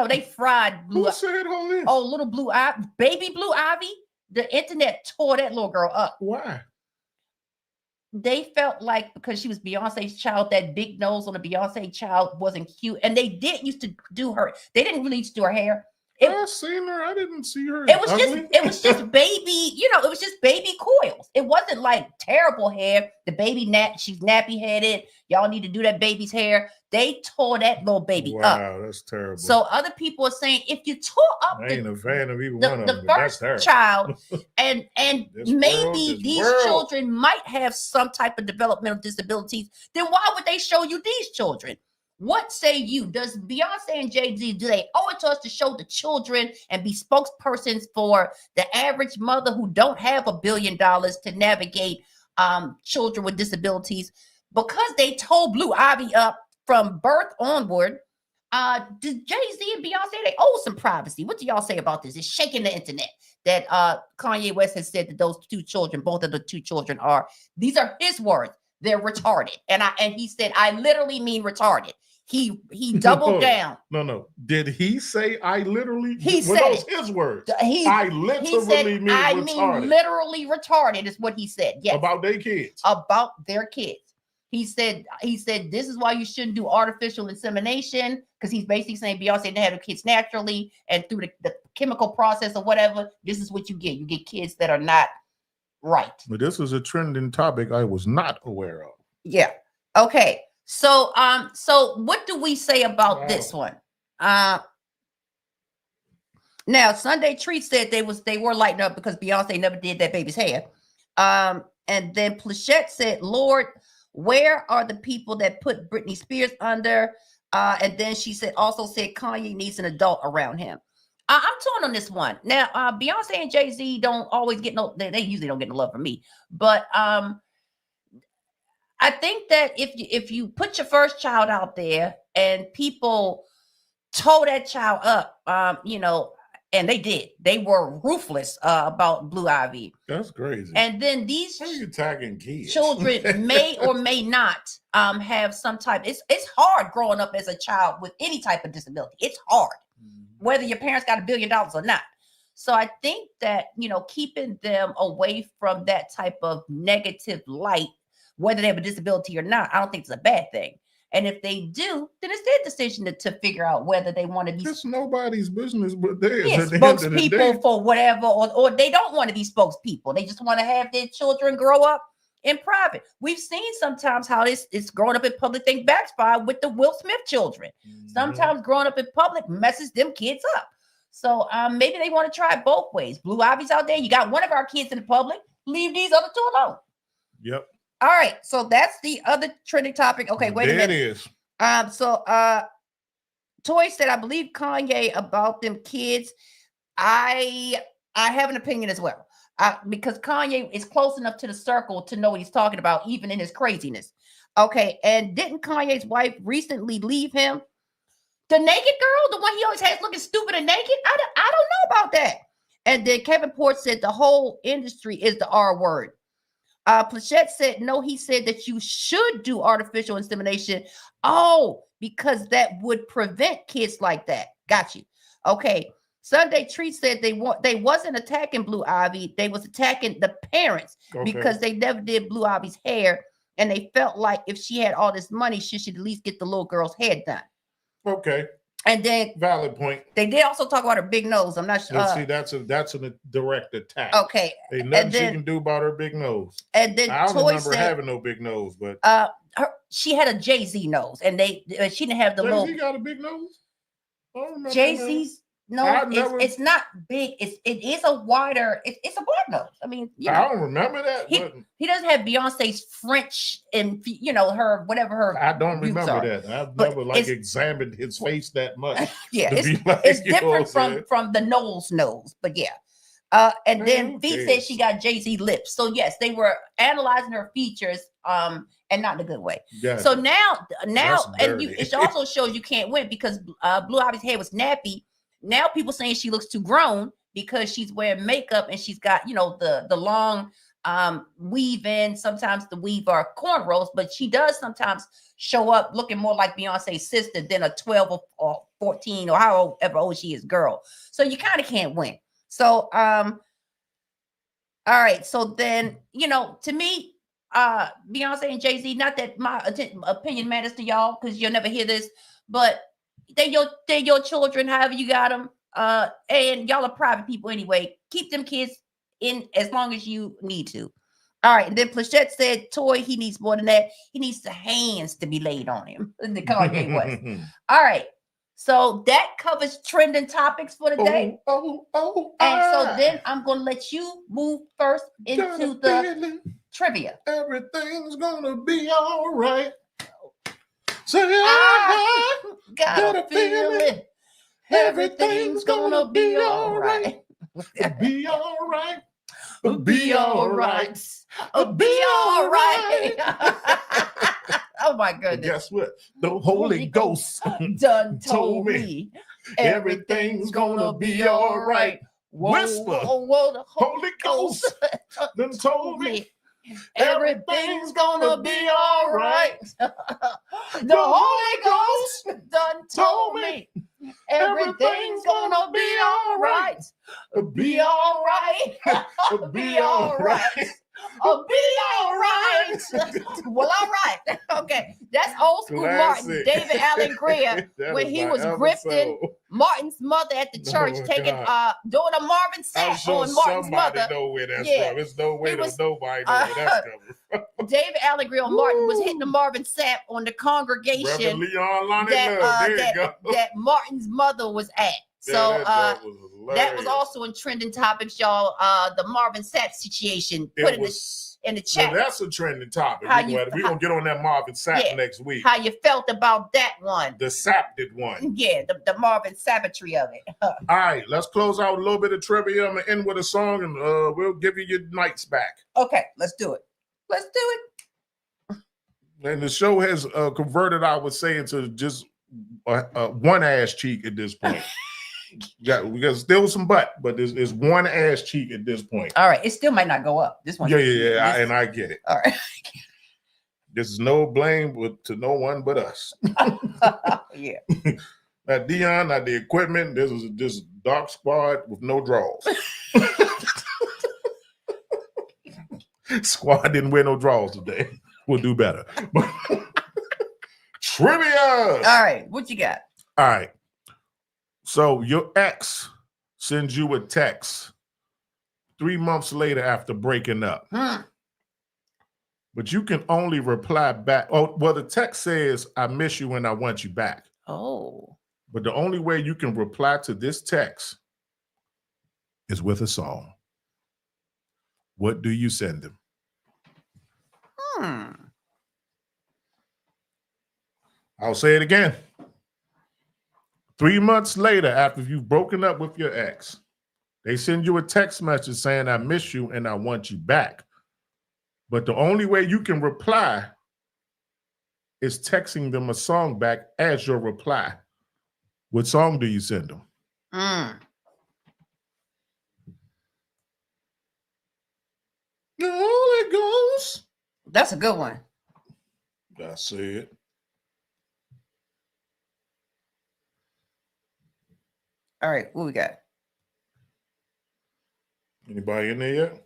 they fried Blue. Who said all this? Oh, little Blue Ivy, baby Blue Ivy. The internet tore that little girl up. Why? They felt like because she was Beyonce's child, that big nose on a Beyonce child wasn't cute. And they did used to do her. They didn't really used to do her hair. I seen her. I didn't see her. It was just baby, it was just baby coils. It wasn't like terrible hair. The baby she's nappy headed. Y'all need to do that baby's hair. They tore that little baby up. Wow, that's terrible. So other people are saying if you tore up I ain't a fan of either one of them. the first child, and maybe these world. children might have some type of developmental disabilities, then why would they show you these children? What say you? Does Beyonce and Jay-Z, do they owe it to us to show the children and be spokespersons for the average mother who don't have $1 billion to navigate children with disabilities? Because they told Blue Ivy up from birth onward, did Jay-Z and Beyonce, they owe some privacy. What do y'all say about this? It's shaking the internet that Kanye West has said that those two children, both of the two children these are his words, they're retarded. And he said, I literally mean retarded. He doubled down. No. Did he say I literally? He said those his words. I literally mean I retarded. mean literally retarded is what he said. Yes. About their kids. About their kids. He said this is why you shouldn't do artificial insemination, because he's basically saying Beyonce didn't have the kids naturally, and through the chemical process or whatever, this is what you get. You get kids that are not right. But this is a trending topic I was not aware of. Yeah. Okay. So what do we say about this one? Now Sunday Treat said they were lighting up because Beyonce never did that baby's hair. And then Plachette said, Lord, where are the people that put Britney Spears under? And then she also said Kanye needs an adult around him. I'm torn on this one. Now, Beyonce and Jay-Z don't always get they usually don't get no love from me. But I think that if you put your first child out there and people tore that child up, and they did. They were ruthless about Blue Ivy. That's crazy. And then these attacking kids? Children may or may not have some type. It's hard growing up as a child with any type of disability. It's hard, whether your parents got $1 billion or not. So I think that, keeping them away from that type of negative light, whether they have a disability or not, I don't think it's a bad thing. And if they do, then it's their decision to figure out whether they want to be. It's nobody's business but theirs. Yeah, spokespeople for whatever, or they don't want to be spokespeople. They just want to have their children grow up in private. We've seen sometimes how it's growing up in public thing backfire with the Will Smith children. Mm-hmm. Sometimes growing up in public messes them kids up. So maybe they want to try it both ways. Blue Ivy's out there. You got one of our kids in the public. Leave these other two alone. Yep. All right, so that's the other trending topic. Okay, wait a minute. It is. So Toy said, I believe Kanye about them kids. I have an opinion as well. Because Kanye is close enough to the circle to know what he's talking about, even in his craziness. Okay, and didn't Kanye's wife recently leave him? The naked girl, the one he always has looking stupid and naked? I don't know about that. And then Kevin Port said the whole industry is the R word. Plachette said, no, he said that you should do artificial insemination. Oh, because that would prevent kids like that. Got you. Okay. Sunday Treat said they wasn't attacking Blue Ivy. They was attacking the parents because they never did Blue Ivy's hair. And they felt like if she had all this money, she should at least get the little girl's head done. Okay. And then valid point. They did also talk about her big nose. I'm not sure. See, that's a direct attack. Okay. Ain't nothing she can do about her big nose. And then I don't remember having no big nose, but she had a Jay-Z nose, and she didn't have the Jay-Z little. got a big nose. I don't remember Jay-Z's nose. It's not big. It is a wider. It's a black nose. I mean, I don't remember that. He doesn't have Beyonce's French and her whatever her. I don't remember that. I've never examined his face that much. Yeah, it's different from the Knowles nose, but yeah. And then V said she got Jay-Z lips. So yes, they were analyzing her features. and not in a good way. Gotcha. So now, That's and dirty. it also shows you can't win because Blue Ivy's hair was nappy. Now people saying she looks too grown because she's wearing makeup and she's got, you know, the long weave in. Sometimes the weave are cornrows, but she does sometimes show up looking more like Beyonce's sister than a 12 or 14 or however old she is girl. So you kind of can't win. So all right, so then, you know, to me, Beyonce and Jay-Z, not that my opinion matters to y'all because you'll never hear this, but they're your children, however you got them, and y'all are private people anyway. Keep them kids in as long as you need to. All right, and then Plachette said, Toy, he needs more than that. He needs the hands to be laid on him. The Kanye West. All right, so that covers trending topics for the day. And so then I'm gonna let you move first into the trivia. Everything's gonna be all right. Say I got a feeling everything's gonna be all right. Be all right. Be all right. Be all right. Oh my goodness. Guess what? The Holy Ghost done told me everything's gonna be all right. Whisper. Whoa, the Holy Ghost done told me everything's gonna be all right. The Holy Ghost done told me everything's gonna be all right. Be all right. Be all right. Be all right. Well, all right. Okay. That's old school Classic. Martin, David Allen Greer, That when is he my was episode. grifting Martin's mother at the church, Oh, taking God. doing a Marvin I'm sack sure on Martin's somebody mother. know where that's Yeah. from. There's no way He that was- nobody know where that's coming from. David Allen Greer on Martin was Woo. hitting the Marvin sack on the Reverend congregation Leon Lonnie that Love. There you go. that Martin's mother was at. Yeah, So that was that was hilarious. also in trending topics, y'all. The Marvin Sapp situation. It Put in was, the well, chat that's a trending topic. How We're you- going to get on that Marvin Sapp Yeah. next week. how you felt about that one. The Sapp did one. Yeah, the Marvin savagery of it. All right, let's close out with a little bit of trivia. I'm going to end with a song, and we'll give you your nights back. Okay, let's do it. Let's do it. And the show has converted, I would say, into just one ass cheek at this point. We got still some butt, but there's one ass cheek at this point. All right, it still might not go up. This one. Yeah, and I get it. All right. This is no blame to no one but us. Yeah. Not Dion, not the equipment. This is just Dark Squad with no draws. Squad didn't wear no draws today. We'll do better. Trivia. All right, what you got? All right. So your ex sends you a text 3 months later after breaking up. But you can only reply back. Oh, well, the text says, I miss you and I want you back. Oh. But the only way you can reply to this text is with a song. What do you send him? I'll say it again. 3 months later, after you've broken up with your ex, they send you a text message saying, I miss you and I want you back. But the only way you can reply is texting them a song back as your reply. What song do you send them? The Holy Ghost. That's a good one. That's it. All right, what we got? Anybody in there yet?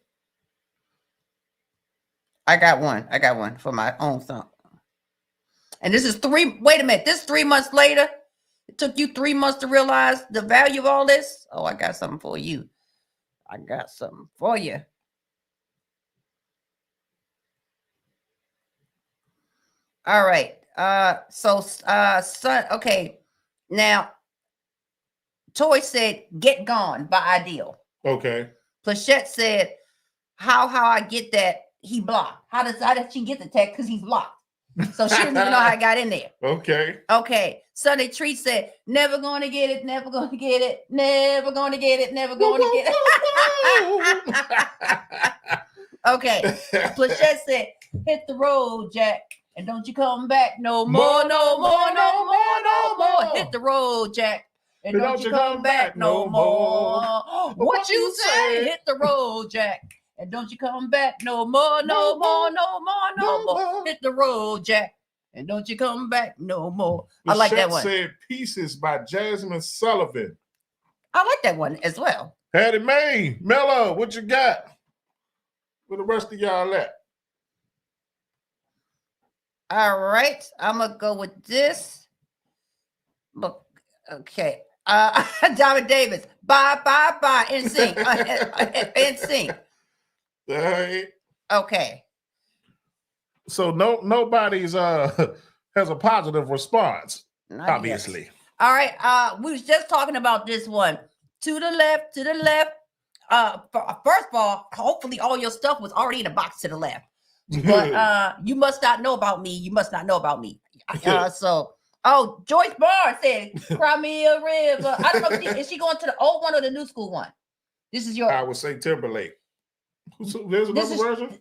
I got one for my own song. And this is wait a minute, this 3 months later. It took you 3 months to realize the value of all this? Oh, I got something for you. I got something for you. All right. Son, okay. Now, Toy said, Get Gone by Ideal. Okay. Plachette said, how I get that he blocked. How did she get the text? Because he's blocked. So she didn't even know how I got in there. Okay. Okay. Sunday Treat said, never gonna get it, never gonna get it, never gonna get it, never gonna get it. Okay. Plachette said, Hit the road, Jack. And don't you come back no more, no more, no more, no more. Hit the road, Jack. And don't you come back no more. What you say? Hit the road, Jack. And don't you come back no more, no more, no more, no more. Hit the road, Jack. And don't you come back no more. I like that one. Said Pieces by Jasmine Sullivan. I like that one as well. Hattie Mae, Mello, what you got? Where the rest of y'all at? All right, I'm gonna go with this. Look, okay. Diamond Davis, bye. NSYNC. NSYNC. All right. Okay. So nobody's has a positive response, Not obviously. yet. All right. We was just talking about this one. To the left. First of all, hopefully all your stuff was already in a box to the left. But you must not know about me. You must not know about me. Joyce Barr said, "Cry me a river." I don't know. Is she going to the old one or the new school one? This is your. I would say Timberlake. There's another version.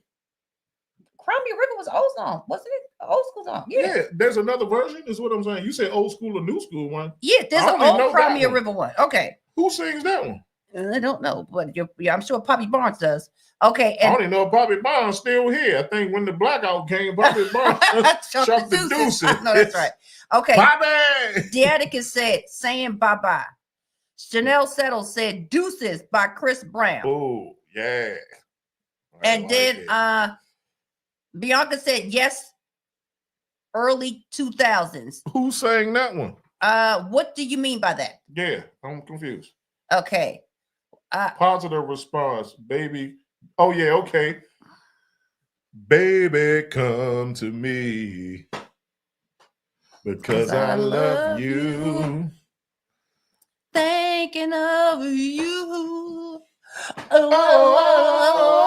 Cry Me a River was old song, wasn't it? Old school song. Yeah, there's another version. Is what I'm saying. You said old school or new school one. Yeah, there's an old Cry Me a River one. Okay. Who sings that one? I don't know, but I'm sure Poppy Barnes does. Okay. And I don't even know if Poppy Barnes still here. I think when the blackout came, Poppy Barnes shot the deuces. No, that's right. Okay. Bye-bye. Deatica said, saying bye-bye. Chanel Settle said, Deuces by Chris Brown. Oh, yeah. And then Bianca said, yes, early 2000s. Who sang that one? What do you mean by that? Yeah, I'm confused. Okay. Positive response, baby. Oh, yeah, okay. Baby, come to me because I love you. Thinking of you. Oh,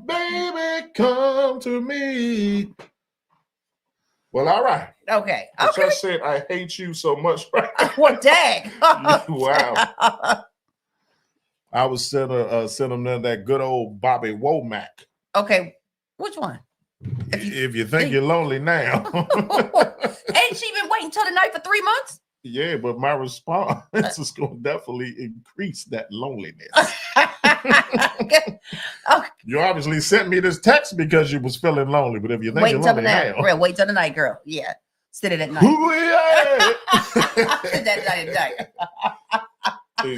baby, come to me. Well, all right. Okay. I just said I hate you so much. Right? Well, dang. Wow. I was sent them that good old Bobby Womack. Okay, which one? If you think you're lonely now. Ain't she been waiting till the night for 3 months? Yeah, but my response is going to definitely increase that loneliness. Okay. You obviously sent me this text because you was feeling lonely, but if you think you're lonely now. Wait till the night, girl. Yeah, sit it at night. Sit that night at night.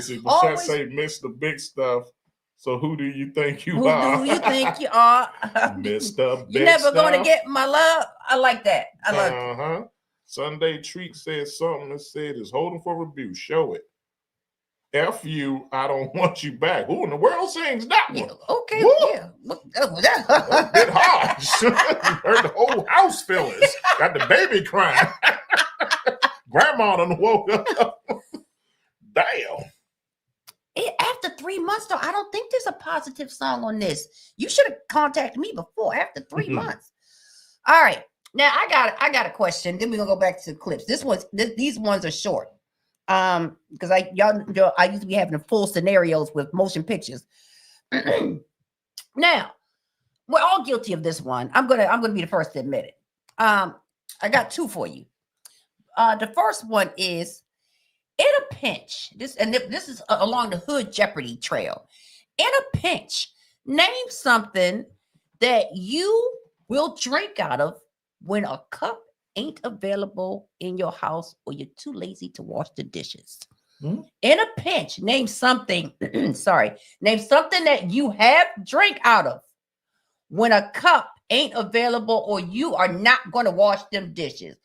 See, Michelle say miss the big stuff. So who do you think you are? Who do you think you are? Mr. You're never gonna get my love. I like that. I love it. Sunday Treat said something that said is holding for abuse. Show it. F you, I don't want you back. Who in the world sings that one? Yeah, okay, Woo! yeah. A bit harsh. Heard the whole house feelings. Got the baby crying. Grandma done woke up. Damn. After 3 months, though, I don't think there's a positive song on this. You should have contacted me before. After 3 months. All right. Now I got a question. Then we're gonna go back to the clips. These ones are short. Because I used to be having full scenarios with motion pictures. Now, we're all guilty of this one. I'm gonna be the first to admit it. I got two for you. The first one is in a pinch. This is along the Hood Jeopardy trail. In a pinch, name something that you will drink out of when a cup ain't available in your house or you're too lazy to wash the dishes. In a pinch, name something. Name something that you have drink out of when a cup ain't available or you are not going to wash them dishes.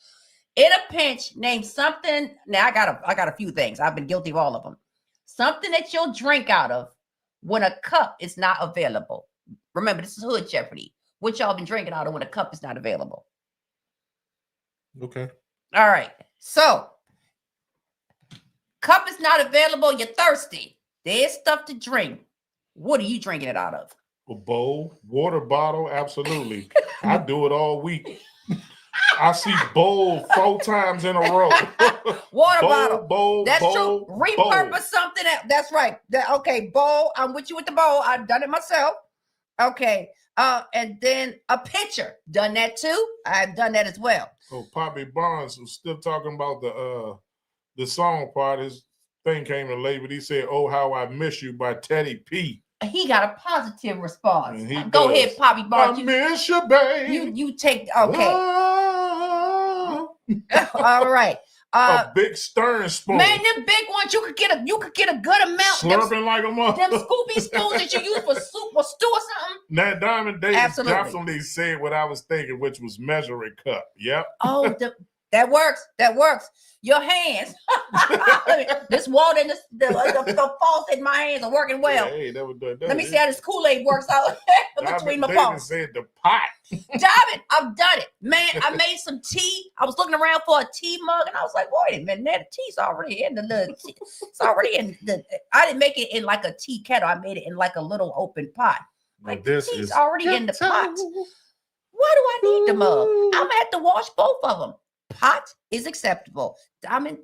In a pinch, name something. Now I got a few things. I've been guilty of all of them. Something that you'll drink out of when a cup is not available. Remember, this is Hood Jeopardy. What y'all been drinking out of when a cup is not available? Okay. All right. So, cup is not available. You're thirsty. There's stuff to drink. What are you drinking it out of? A bowl, water bottle, absolutely. I do it all week. I see bowl 4 times in a row. Water bottle. Bowl. That's bowl, true. Repurpose something. That's right. Okay, bowl. I'm with you with the bowl. I've done it myself. Okay. And then a pitcher. Done that too. I've done that as well. Oh, Poppy Barnes was still talking about the song part. His thing came in late, but he said, "Oh, how I miss you" by Teddy P. He got a positive response. And he Go does. ahead, Poppy Barnes. I miss you, babe. You take okay. Oh. All right. A big Stern spoon. Man, them big ones, you could get a good amount. Slurping like a mother. Them Scoopy spoons that you use for soup or stew or something. Now, Diamond Davis Absolutely. definitely said what I was thinking, which was measuring cup. Yep. Oh, that works. That works. Your hands. This water and the faucet in my hands are working well. Hey, that was done. Let me see how this Kool-Aid works out between my Davis paws. said the pot. Diamond, I've done it. Man, I made some tea. I was looking around for a tea mug and I was like, wait a minute, the tea's already in it's already in I didn't make it in like a tea kettle. I made it in like a little open pot. Like this the tea's is already in the pot. Why do I need the mug? I'm gonna have to wash both of them. Pot is acceptable. Diamond,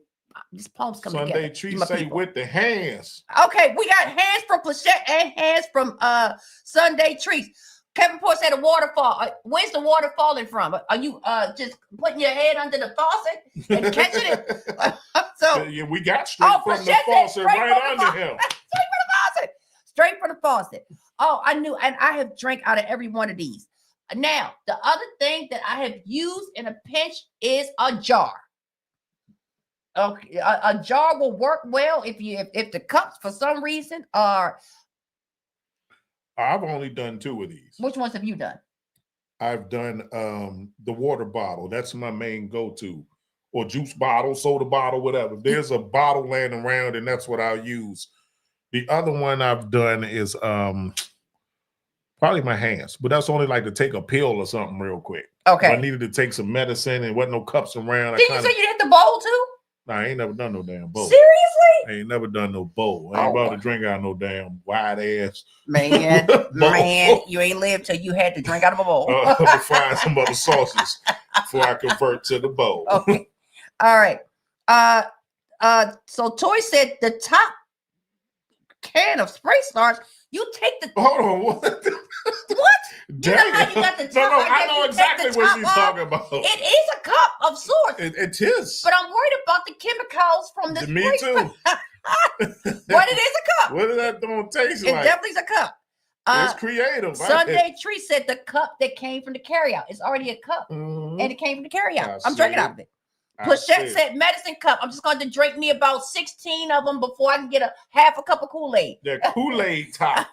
these poems come together. Sunday Tree say people. with the hands. Okay, we got hands from Plachette and hands from Sunday Trees. Kevin Poor said a waterfall. Where's the water falling from? Are you just putting your head under the faucet and catching it? So Yeah, we got straight from the faucet right under him. Straight from the faucet. Straight from the faucet. Oh, I knew, and I have drank out of every one of these. Now, the other thing that I have used in a pinch is a jar. Okay, a jar will work well if the cups for some reason are. I've only done 2 of these. Which ones have you done? I've done the water bottle. That's my main go-to. Or juice bottle, soda bottle, whatever. There's a bottle laying around, and that's what I'll use. The other one I've done is probably my hands, but that's only like to take a pill or something real quick. Okay. If I needed to take some medicine and wasn't no cups around. Did you say you hit the bowl too? Nah, I ain't never done no damn bowl. Seriously? I ain't never done no bowl. I ain't about to drink out no damn wide ass. Man, you ain't lived till you had to drink out of a bowl. To find some other sauces before I convert to the bowl. Okay. All right. So Toy said the top can of spray starch, you take the Hold on, what? What? You know how you got the top? No, like I know exactly what she's talking about. It is a cup of sorts. It is. But I'm worried about the chemicals from the Me spray too. But it is a cup. What is that going to taste It like? definitely is a cup. It's creative. Sunday Tree said the cup that came from the carryout. It's already a cup. Mm-hmm. And it came from the carryout. I I'm drinking out of it. Plachette said medicine cup. I'm just going to drink me about 16 of them before I can get half a cup of Kool-Aid. The Kool-Aid top.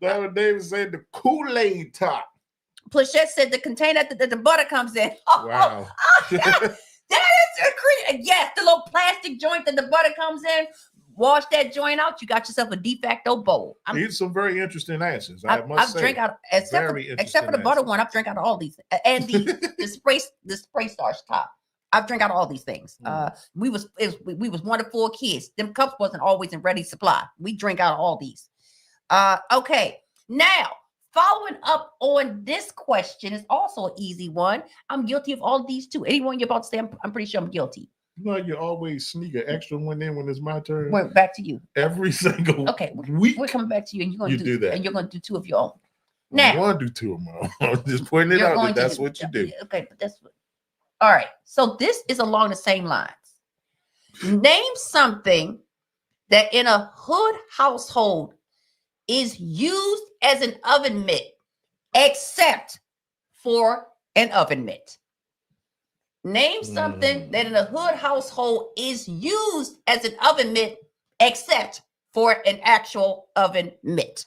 David Davis said the Kool-Aid top. Plachette said the container that the butter comes in. Wow. That is a yes, the little plastic joint that the butter comes in. Wash that joint out. You got yourself a de facto bowl. These are some very interesting answers. I've drank out except for the butter one. I've drank out of all these and the spray starch top. I've drank out of all these things. We was one of 4 kids. Them cups wasn't always in ready supply. We drink out of all these. Okay, now following up on this question is also an easy one. I'm guilty of all of these too. Anyone you're about to say, I'm pretty sure I'm guilty. You know, you always sneak an extra one in when it's my turn. Went back to you. Every single week. We're coming back to you, and you're going to do that. And you're going to do 2 of your own. Now, I want to do 2 of my own. I'm just pointing it out that that's what you do. Okay, but that's what. All right. So this is along the same lines. Name something that in a hood household is used as an oven mitt, except for an oven mitt. Name something that in a hood household is used as an oven mitt, except for an actual oven mitt.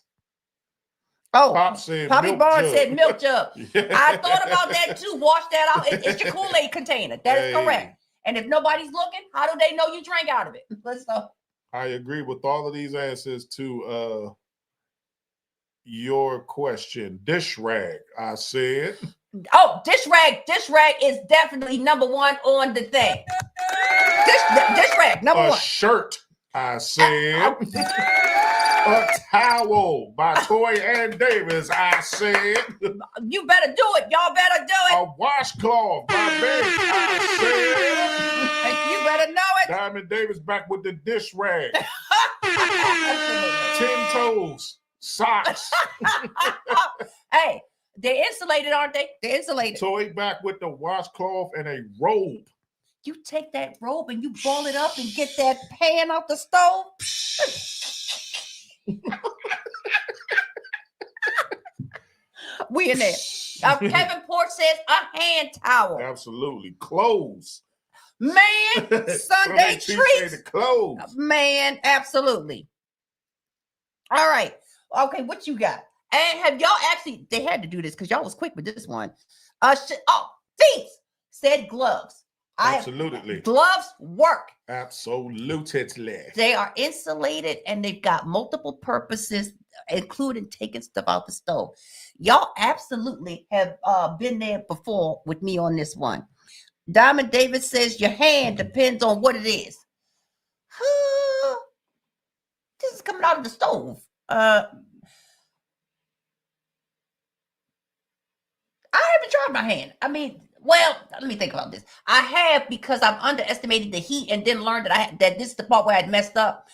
Oh, Poppy Barnes said milk jug. Yeah. I thought about that too. Wash that out. It's your Kool-Aid container. That is correct. And if nobody's looking, how do they know you drank out of it? Let's go. I agree with all of these answers to your question. Dish rag, I said. Oh, dish rag is definitely number 1 on the thing. Dish rag, number 1. Shirt, I said. A towel by Toy and Davis, I said. You better do it. Y'all better do it. A washcloth by Baby, I said. You better know it. Diamond Davis back with the dish rag. 10 toes. socks. Hey, they're insulated, aren't they? They're insulated. Toy back with the washcloth and a robe. You take that robe and you ball it up and get that pan off the stove. We in there. Kevin Porch says a hand towel. Absolutely. Clothes. Man, Sunday treats. The clothes. Man, absolutely. All right. Okay, what you got? And have y'all actually, they had to do this because y'all was quick with this one. Feet said gloves. Absolutely. Gloves work. Absolutely. They are insulated and they've got multiple purposes, including taking stuff out the stove. Y'all absolutely have been there before with me on this one. Diamond David says your hand depends on what it is. This is coming out of the stove. I haven't tried my hand. I mean, well, let me think about this. I have because I've underestimated the heat and then learned that this is the part where I'd messed up.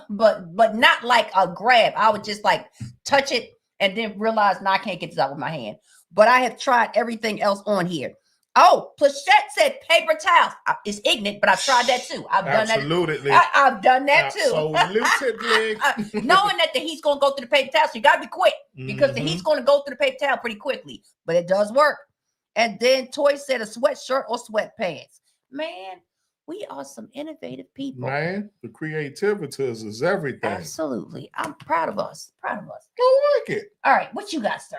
But not like a grab. I would just like touch it and then realize, no, I can't get this out with my hand. But I have tried everything else on here. Oh, Plachette said paper towels. It's ignorant, but I've tried that too. I've done that. I've done that too. Absolutely. Knowing that the heat's going to go through the paper towel, so you got to be quick because the heat's going to go through the paper towel pretty quickly. But it does work. And then Toy said a sweatshirt or sweatpants. Man, we are some innovative people. Man, the creativity is everything. Absolutely. I'm proud of us. Proud of us. I like it. All right, what you got, sir?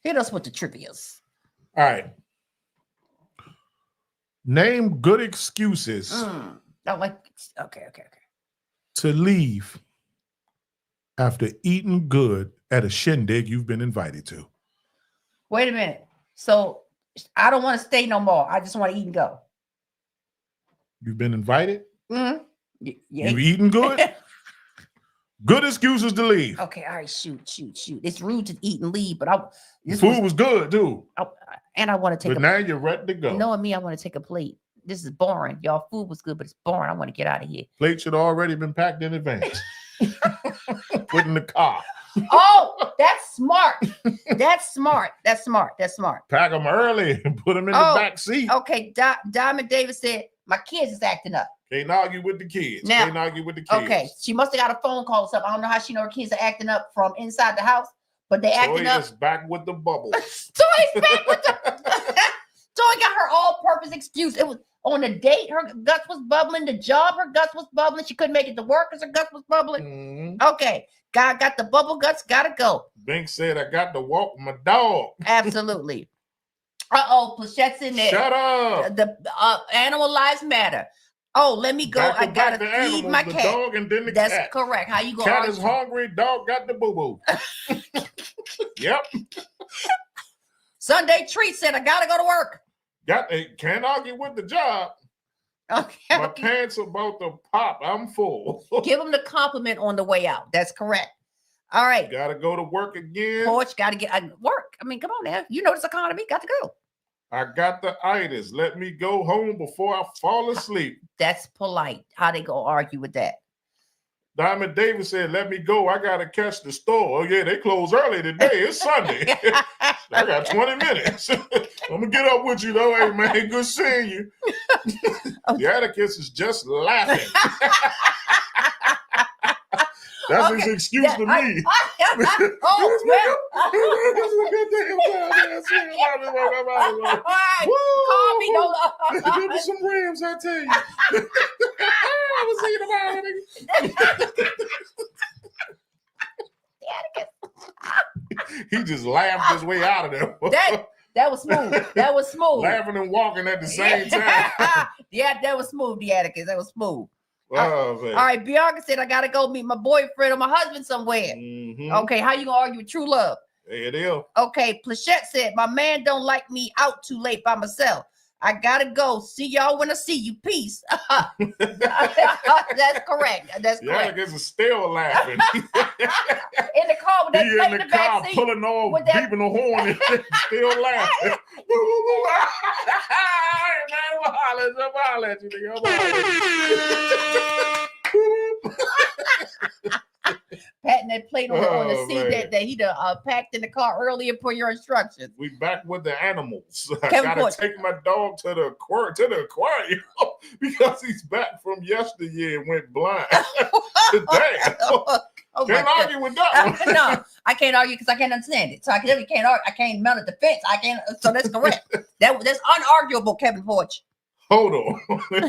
Hit us with the trivias. All right. Name good excuses Okay. to leave after eating good at a shindig you've been invited to. Wait a minute. So I don't want to stay no more. I just want to eat and go. You've been invited? Mm-hmm. You've eaten good? Good excuses to leave. Okay, all right, shoot. It's rude to eat and leave, but Food was good, too. And I want to take But now you're ready to go. Knowing me, I want to take a plate. This is boring. Y'all, food was good, but it's boring. I want to get out of here. Plate should have already been packed in advance. Put in the car. Oh, that's smart. That's smart. Pack them early and put them in the back seat. Okay, Diamond Davis said, my kids is acting up. Can't argue with the kids. Okay, she must have got a phone call or something. I don't know how she know her kids are acting up from inside the house, but they acting up. Toy is back with the bubbles. Toy's back with the... Toy got her all-purpose excuse. It was on a date, her guts was bubbling. The job, her guts was bubbling. She couldn't make it to work because her guts was bubbling. Mm-hmm. Okay, God got the bubble guts, gotta go. Bink said, I got to walk my dog. Absolutely. Plachette's in there. Shut up. The animal lives matter. Oh, let me go. I gotta feed my cat. The dog and then the That's cat. correct. How you go? Cat is hungry. Dog got the boo-boo. Yep. Sunday treat said, I gotta go to work. Can't argue with the job. Okay. My pants about to pop. I'm full. Give them the compliment on the way out. That's correct. All right. Gotta go to work again. Porch, gotta get work. I mean, come on now. You know this economy. Got to go. I got the itis. Let me go home before I fall asleep. That's polite. How they go argue with that? Diamond Davis said, let me go. I got to catch the store. Oh, yeah, they close early today. It's Sunday. I got 20 minutes. I'm going to get up with you, though. Hey, man, good seeing you. The Atticus is just laughing. That's his excuse to me. Call me, give me some rims, I tell you. I was thinking about it. He just laughed his way out of there. That was smooth. That was smooth. Laughing and walking at the same time. Yeah, that was smooth, the Atticus. That was smooth. Oh, all right, Bianca said, I gotta go meet my boyfriend or my husband somewhere. Mm-hmm. Okay, how you gonna argue with true love? There it is. Okay, Plachette said, my man don't like me out too late by myself. I gotta go. See y'all when I see you. Peace. That's correct. That's correct. Yeah, I guess it's still laughing. In the car with that in the car pulling off, beeping the horn and still laughing. that plate on the Oh, seat man. that he packed in the car earlier per your instructions. We back with the animals. I Kevin gotta Porch. take my dog to the aquarium because he's back from yesteryear and went blind. Damn. Oh, Can't argue with that one. No, I can't argue because I can't understand it. So I can't argue. I can't mount a defense. I can't. So that's correct. That's unarguable, Kevin Porch. Hold on.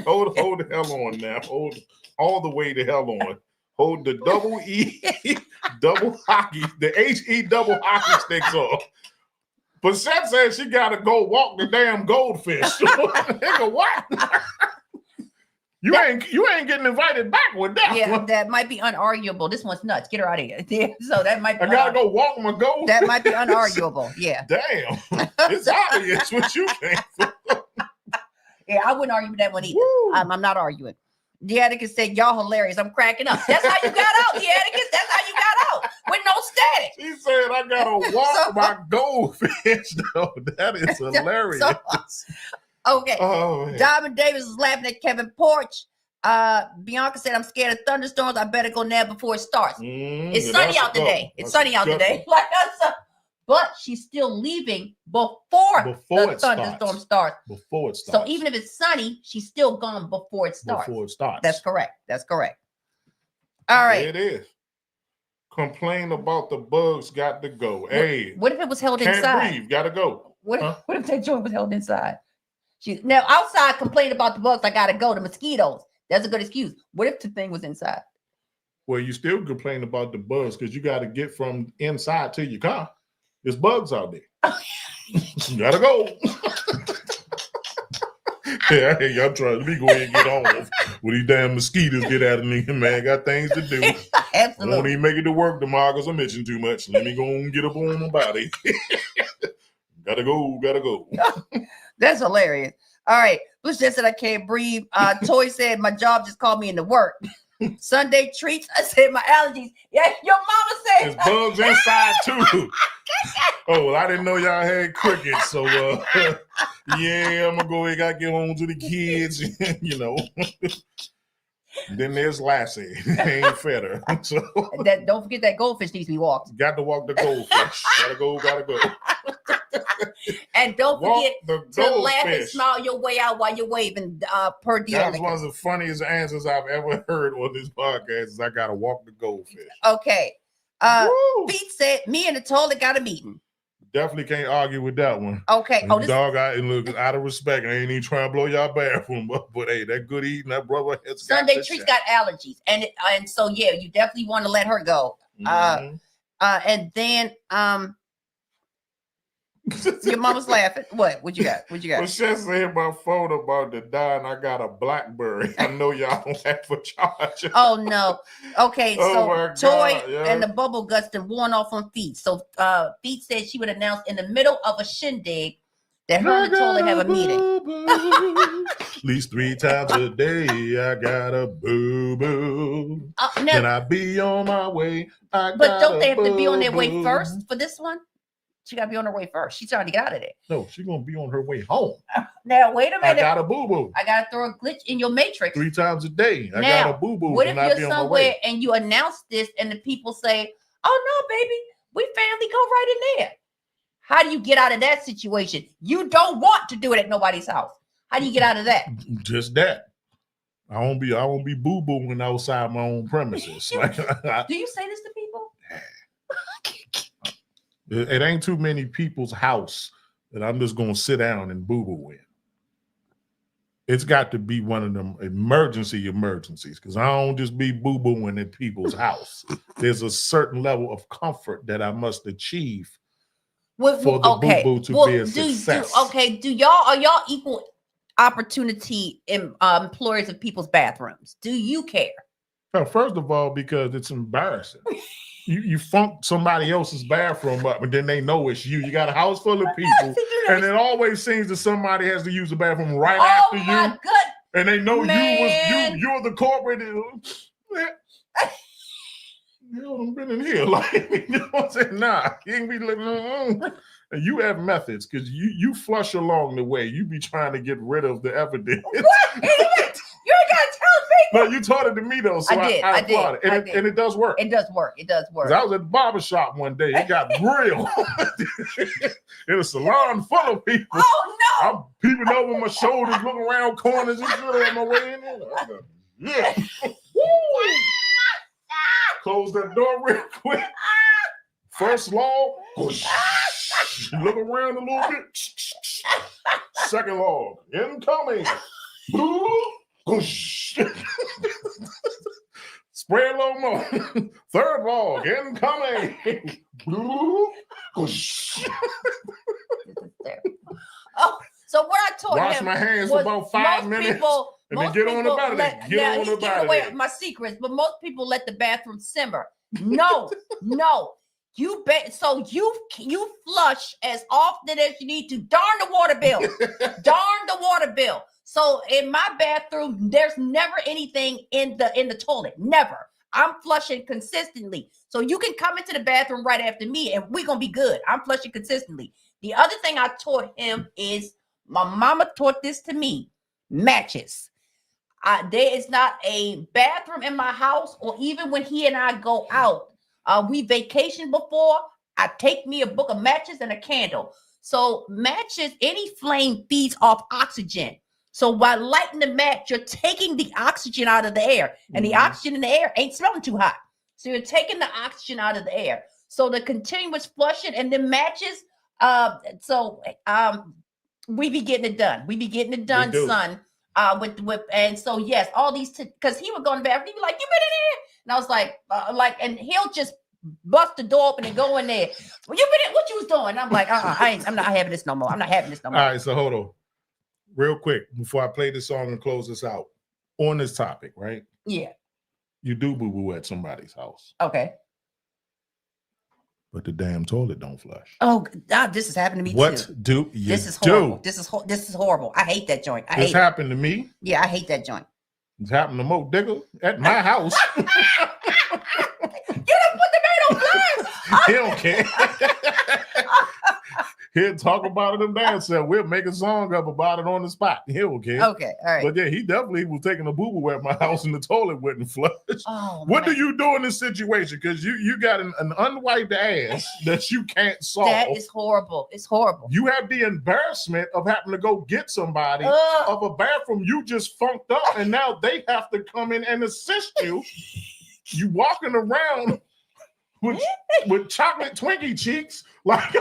hold the hell on now. Hold all the way the hell on. Hold the double E, double hockey, the HE double hockey sticks off. But Seth said she gotta go walk the damn goldfish. Nigga, what? You ain't getting invited back with that one. That might be unarguable. This one's nuts. Get her out of here. Yeah, so that might be I gotta go walk my goldfish. That might be unarguable. Yeah. Damn. It's obvious what you think. Yeah, I wouldn't argue with that one either. I'm not arguing. The Atticus said, y'all hilarious. I'm cracking up. That's how you got out, the Atticus. That's how you got out with no static. She said, I gotta walk my goldfish, though. That is hilarious. Okay. Oh, man. Diamond Davis is laughing at Kevin Porch. Bianca said, I'm scared of thunderstorms. I better go now before it starts. It's sunny out today. It's sunny out today. Like that's but she's still leaving before the thunderstorm starts. Before it starts. So even if it's sunny, she's still gone before it starts. Before it starts. That's correct. That's correct. All right. There it is. Complain about the bugs, got to go. Hey. What if it was held can't inside? breathe, gotta go. What if that joint was held inside? Now outside complain about the bugs, I gotta go. The mosquitoes. That's a good excuse. What if the thing was inside? Well, you still complain about the bugs because you got to get from inside to your car. There's bugs out there. You gotta go. Yeah, hey, y'all trying. Let me go ahead and get on with these damn mosquitoes. Get out of me, man. Got things to do. Absolutely. I won't even make it to work tomorrow because I'm itching too much. Let me go and get up on my body. Gotta go. That's hilarious. All right. Bush just said I can't breathe. Toy said my job just called me into work. Sunday treats. I said my allergies. Yeah, your mama said there's bugs inside too. Oh, well, I didn't know y'all had crickets. So yeah, I'm gonna go ahead and get home to the kids, you know. Then there's Lassie. Ain't fed her. So don't forget that goldfish needs to be walked. Got to walk the goldfish. Gotta go. And don't forget to laugh and smile your way out while you're waving per diem. That was one of the funniest answers I've ever heard on this podcast is I gotta walk the goldfish. Okay. Pete said me and the toilet got a meeting. Definitely can't argue with that one. Okay. And dog, look, out of respect, I ain't even trying to blow y'all bathroom, but hey, that good eating, that brother has Sunday treats got allergies, and so yeah, you definitely want to let her go. Mm-hmm. And then your mama's laughing. What you got? Well, Chef said my phone about to die, and I got a BlackBerry. I know y'all don't have for charge. Oh no. Okay, so Toy yeah. and the bubble guts then worn off on Feet. So Feet said she would announce in the middle of a shindig that her and the toilet have a meeting. At least 3 times a day, I got a boo-boo. Can I be on my way? But don't they have to be on their way first for this one? She got to be on her way first. She's trying to get out of there. No, she's going to be on her way home. Now, wait a minute. I got a boo-boo. I got to throw a glitch in your matrix. 3 times a day. I got a boo-boo. What if you're somewhere and you announce this and the people say, oh, no, baby, we family go right in there. How do you get out of that situation? You don't want to do it at nobody's house. How do you get out of that? Just that. I won't be boo-booing outside my own premises. Do you say this to people? It ain't too many people's house that I'm just going to sit down and boo-boo in. It's got to be one of them emergencies because I don't just be boo-booing in people's house. There's a certain level of comfort that I must achieve for the boo-boo to be a success. Are y'all equal opportunity employers of people's bathrooms? Do you care? Well, first of all, because it's embarrassing. You funk somebody else's bathroom up, and then they know it's you. You got a house full of people, and it always seems that somebody has to use the bathroom right after you. And they know you're the corporate. You haven't been in here, like you know what I'm saying? Nah, you ain't be living. And you have methods because you flush along the way. You be trying to get rid of the evidence. What? You ain't gotta tell me. No, you taught it to me though, so I applaud it. And it does work. It does work. It does work. I was at the barber shop one day. It got real. In a salon full of people. Oh no! I'm peeping over my shoulders, looking around corners and shit on my way in there. Yeah. Close that door real quick. First log. Look around a little bit. Second log. Incoming. Spray a little more. Third log. Incoming. Oh, so what I taught Wash him my hands was for about 5 minutes. And then get on about it. He's giving away my secrets, but most people let the bathroom simmer. No, no. You bet. So you flush as often as you need to. Darn the water bill. Darn the water bill. So in my bathroom, there's never anything in the toilet. Never. I'm flushing consistently. So you can come into the bathroom right after me and we're gonna be good. I'm flushing consistently. The other thing I taught him is my mama taught this to me: matches. There is not a bathroom in my house, or even when he and I go out. We vacationed before. I take me a book of matches and a candle. So matches, any flame feeds off oxygen. So while lighting the match, you're taking the oxygen out of the air, and the oxygen in the air ain't smelling too hot. So you're taking the oxygen out of the air. So the continuous flushing and the matches. We be getting it done. We be getting it done, son. With and so yes, all these because he would go in the bathroom. He'd be like, "You been in here?" And I was like, and he'll just bust the door open and go in there. Well, you been in? What you was doing? And I'm like, I'm not having this no more. I'm not having this no more. All right, so hold on, real quick before I play this song and close this out on this topic, right? Yeah. You do boo boo at somebody's house. Okay. But the damn toilet don't flush. Oh, this has happened to me too. What do you This is horrible. This is horrible. I hate that joint. This happened to me. Yeah, I hate that joint. It's happened to Mo Digger at my house. You done put the man on blast. He don't care. He'll talk about it in dance. We'll make a song up about it on the spot. He don't care. Okay, all right. But yeah, he definitely was taking a boo-boo at my house and the toilet wouldn't flush. Oh, what do you do in this situation? Because you got an unwiped ass that you can't solve. That is horrible. It's horrible. You have the embarrassment of having to go get somebody of a bathroom you just funked up, and now they have to come in and assist you. You walking around with chocolate Twinkie cheeks. Like,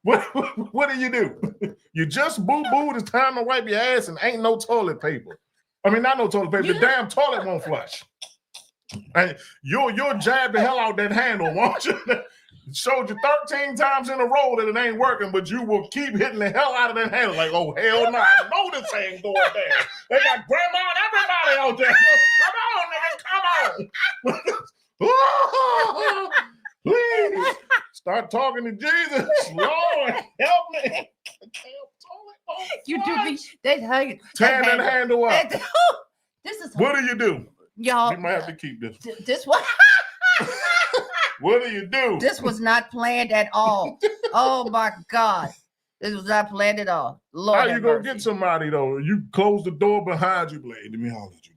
what do you do? You just boo-booed. It's time to wipe your ass and ain't no toilet paper. I mean, not no toilet paper. The damn toilet won't flush. And you'll jab the hell out that handle, won't you? Showed you 13 times in a row that it ain't working, but you will keep hitting the hell out of that handle. Like, oh, hell no, I know this ain't going there. They got grandma and everybody out there. Come on, nigga, come on. Please start talking to Jesus. Lord, help me. You do be tearing that handle up. This is what do? Y'all, you might have to keep this. This one. What do you do? This was not planned at all. Oh my God. This was not planned at all. Lord, how you gonna get somebody though? You close the door behind you, Blade. Let me holler at you.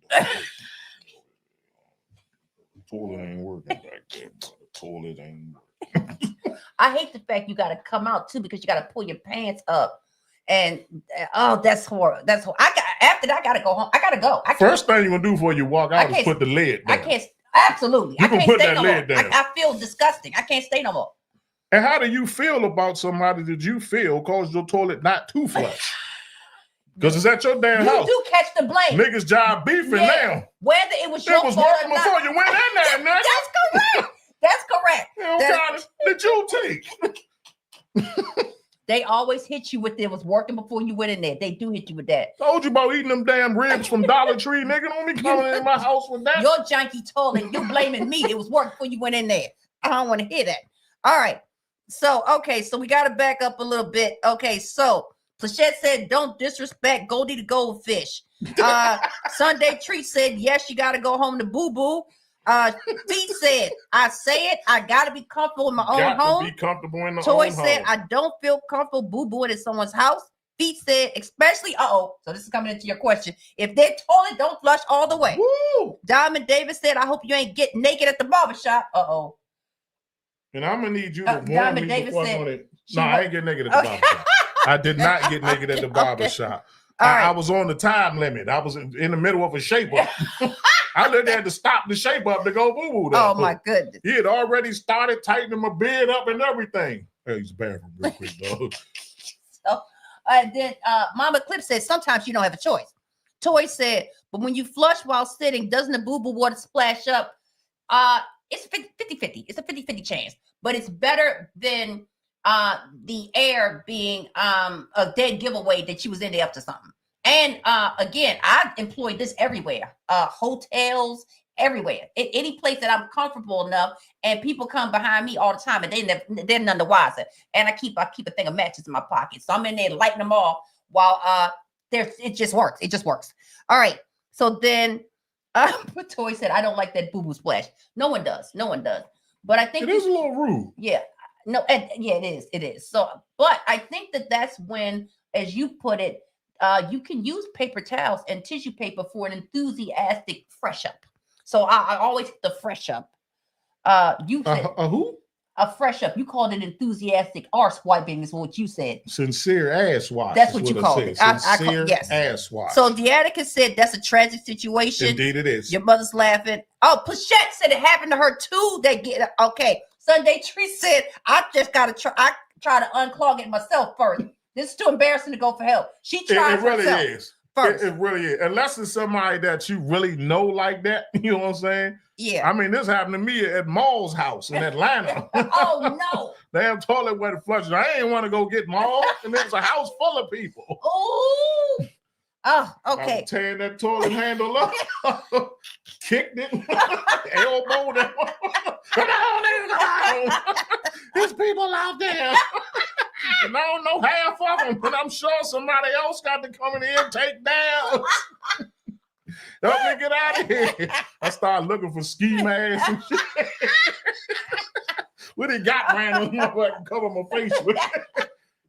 The toilet ain't working back there. The toilet ain't working. I hate the fact you gotta come out too because you gotta pull your pants up. And that's horrible. That's horrible. After that, I gotta go home. I gotta go. First thing you're gonna do before you walk out is put the lid down. I can't. Absolutely. You can put that lid down. I feel disgusting. I can't stay no more. And how do you feel about somebody that you feel caused your toilet not to flush? Because it's at your damn house. You do catch the blame. Niggas job beefing now. Whether it was your fault or not. Before you went in there, man. That's correct. That's correct. Did you take? They always hit you with it was working before you went in there. They do hit you with that. Told you about eating them damn ribs from Dollar Tree, nigga. Don't be coming in my house with that. Your junkie toilet, you blaming me. It was working before you went in there. I don't want to hear that. All right. So, okay. So we got to back up a little bit. Okay. So Plachette said, don't disrespect Goldie the Goldfish. Sunday Treat said, yes, you got to go home to boo-boo. Pete said, I say it, I gotta be comfortable in my own home. Be comfortable in the Toy own said, home. I don't feel comfortable boo-booing at someone's house. Feet said, especially, so this is coming into your question. If their toilet don't flush all the way. Woo! Diamond Davis said, I hope you ain't getting naked at the barbershop. And I'm gonna need you to warn Diamond me Davis before I said go there. No, I ain't getting naked at the Okay. barbershop. I did not get naked at the barbershop. All right. I was on the time limit. I was in the middle of a shape up. I literally had to stop the shape up to go boo-boo. Oh my goodness. He had already started tightening my beard up and everything. Hey, use the bathroom real quick, dog. And then Mama Eclipse said, sometimes you don't have a choice. Toy said, but when you flush while sitting, doesn't the boo-boo water splash up? It's 50-50. It's a 50-50 chance. But it's better than the air being a dead giveaway that she was in there up to something. And again, I employ this everywhere. Hotels, everywhere. Any place that I'm comfortable enough, and people come behind me all the time, and they're none the wiser. And I keep a thing of matches in my pocket, so I'm in there lighting them off while it just works. It just works. All right. So then, Toy said, "I don't like that boo boo splash." No one does. No one does. But I think it is a little rude. Yeah. No. Yeah, it is. It is. So, but I think that's when, as you put it, you can use paper towels and tissue paper for an enthusiastic fresh up. So I always hit the fresh up. You said who? A fresh up. You called it enthusiastic arse wiping is what you said. Sincere ass wash. That's what you called it. Sincere yes. ass wash. So the Atticus said that's a tragic situation. Indeed it is. Your mother's laughing. Oh, Plachette said it happened to her too. Okay. Sunday Tree said, I just gotta try. I try to unclog it myself first. This is too embarrassing to go for help. She tries it really herself is. First. It really is. Unless it's somebody that you really know like that. You know what I'm saying? Yeah. I mean, this happened to me at Maul's house in Atlanta. Oh, no. Damn toilet where the flush. I ain't want to go get Maul. And there's a house full of people. Ooh. Oh, okay. I was tearing that toilet handle up. Kicked it. Elbowed it. Come on. There's people out there. And I don't know half of them, but I'm sure somebody else got to come in here and take down. Help me get out of here. I started looking for ski masks and shit. What he got random I can cover my face with.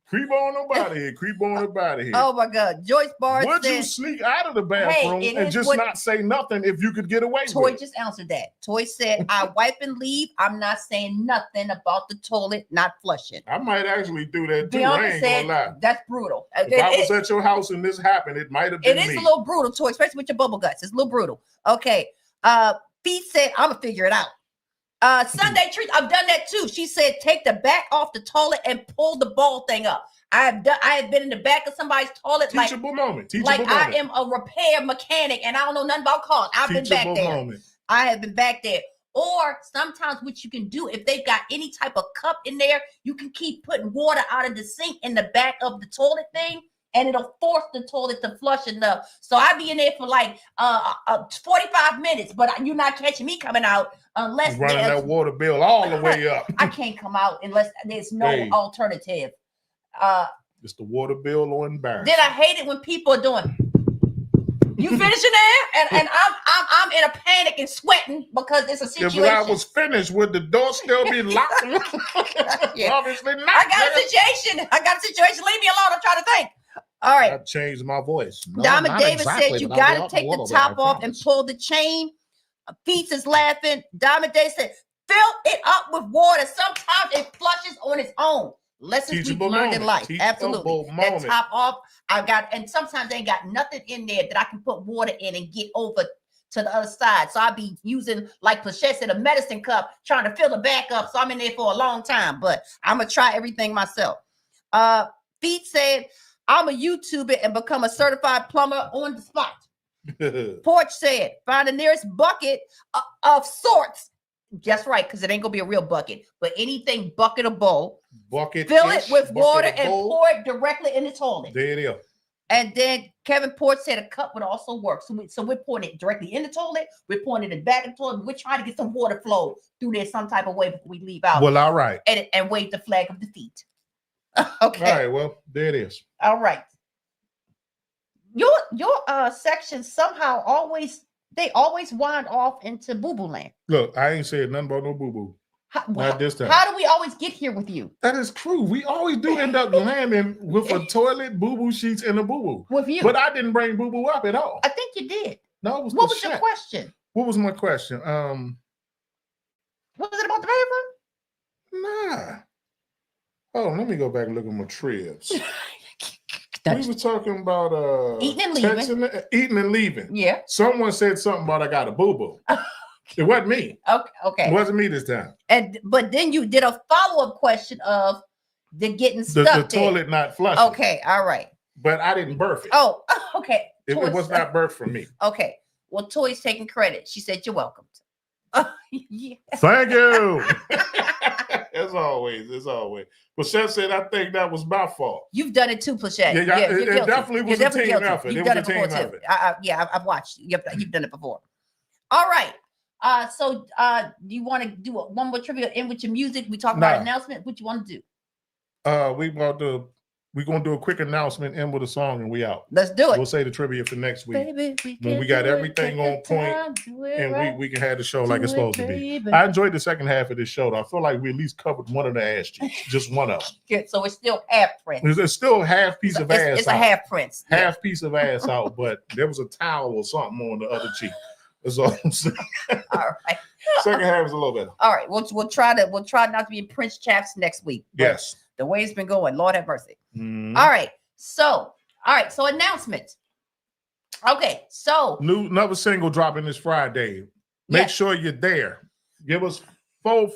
Creep on about here. Creep on about here. Oh my God. Joyce Barr Would said, you sneak out of the bathroom and just not say nothing if you could get away with it? Toy just answered that. Toy said, I wipe and leave. I'm not saying nothing about the toilet not flushing. I might actually do that too. Beyonce I ain't said, gonna lie. That's brutal. If I was at your house and this happened, it might have been me. It is a little brutal, Toy, especially with your bubble guts. It's a little brutal. Okay. Feet said, I'm gonna figure it out. Sunday Treat, I've done that too. She said, take the back off the toilet and pull the ball thing up. I have been in the back of somebody's toilet. Teachable moment. I am a repair mechanic and I don't know nothing about cars. I've been back there. Moment. I have been back there. Or sometimes what you can do, if they've got any type of cup in there, you can keep putting water out of the sink in the back of the toilet thing, and it'll force the toilet to flush enough. So I be in there for like 45 minutes, but you're not catching me coming out unless running that water bill all the way up. I can't come out unless there's no alternative. It's the water bill or embarrassing. Then I hate it when people are doing. You finishing there? And I'm in a panic and sweating because it's a situation. If I was finished, would the door still be locked? Yeah. Obviously not. I got a situation. Leave me alone. I'm trying to think. All right. I changed my voice. No, Diamond Davis said you got to take the top off and pull the chain. Pete's is laughing. Diamond Davis said, fill it up with water. Sometimes it flushes on its own. Lessons we've learned in life. Absolutely. That top off. And sometimes they ain't got nothing in there that I can put water in and get over to the other side. So I'll be using, like Plachette said, a medicine cup, trying to fill the back up. So I'm in there for a long time, but I'm going to try everything myself. Pete said, I'm a YouTuber and become a certified plumber on the spot. Porch said, find the nearest bucket of sorts. Just right, because it ain't gonna be a real bucket, but anything bucketable. Fill it with water and pour it directly in the toilet. There it is. And then Kevin Porch said a cup would also work. So we're pouring it directly in the toilet. We're pouring it in the back of the toilet. We're trying to get some water flow through there some type of way before we leave out. Well, all right. And wave the flag of defeat. Okay. All right. Well, there it is. All right. Your section somehow always wind off into boo-boo land. Look, I ain't said nothing about no boo-boo. Not this time. How do we always get here with you? That is true. We always do end up landing with a toilet, boo-boo sheets, and a boo-boo. With you. But I didn't bring boo-boo up at all. I think you did. No, it was What the was your shit. question? What was my question? Was it about the paper? Nah. Oh, let me go back and look at my trips. We were talking about eating and leaving. Eating and leaving. Yeah. Someone said something about I got a boo-boo. It wasn't me. Okay. It wasn't me this time. But then you did a follow-up question of the getting stuck. The toilet not flushing. Okay, all right. But I didn't birth it. Oh, okay. It was not birthed for me. Okay. Well, Toy's taking credit. She said you're welcome. Yeah. Thank you. As always. But Chef said, I think that was my fault. You've done it too, Plachette. Yeah, it definitely was a team effort. You've done it before too. I've watched you. You've done it before. All right. So do you want to do one more trivia in with your music? We talk about announcement. What you want to do? We're gonna do a quick announcement in with a song and we out. Let's do it. We'll say the trivia for next week. Baby, when we got everything on point and we can have the show like it's supposed to be. I enjoyed the second half of this show. I feel like we at least covered one of the ass cheeks, just one of them. Good. So it's still half Prince. It's still half piece of ass. It's a half Prince. Half piece of ass out, but there was a towel or something on the other cheek. That's all I'm saying. All right. Second half is a little better. All right. We'll try not to be in Prince chaps next week. Yes. The way it's been going, Lord have mercy. Mm-hmm. All right. So announcements. Okay. So another single dropping this Friday. Make sure you're there. Give us 4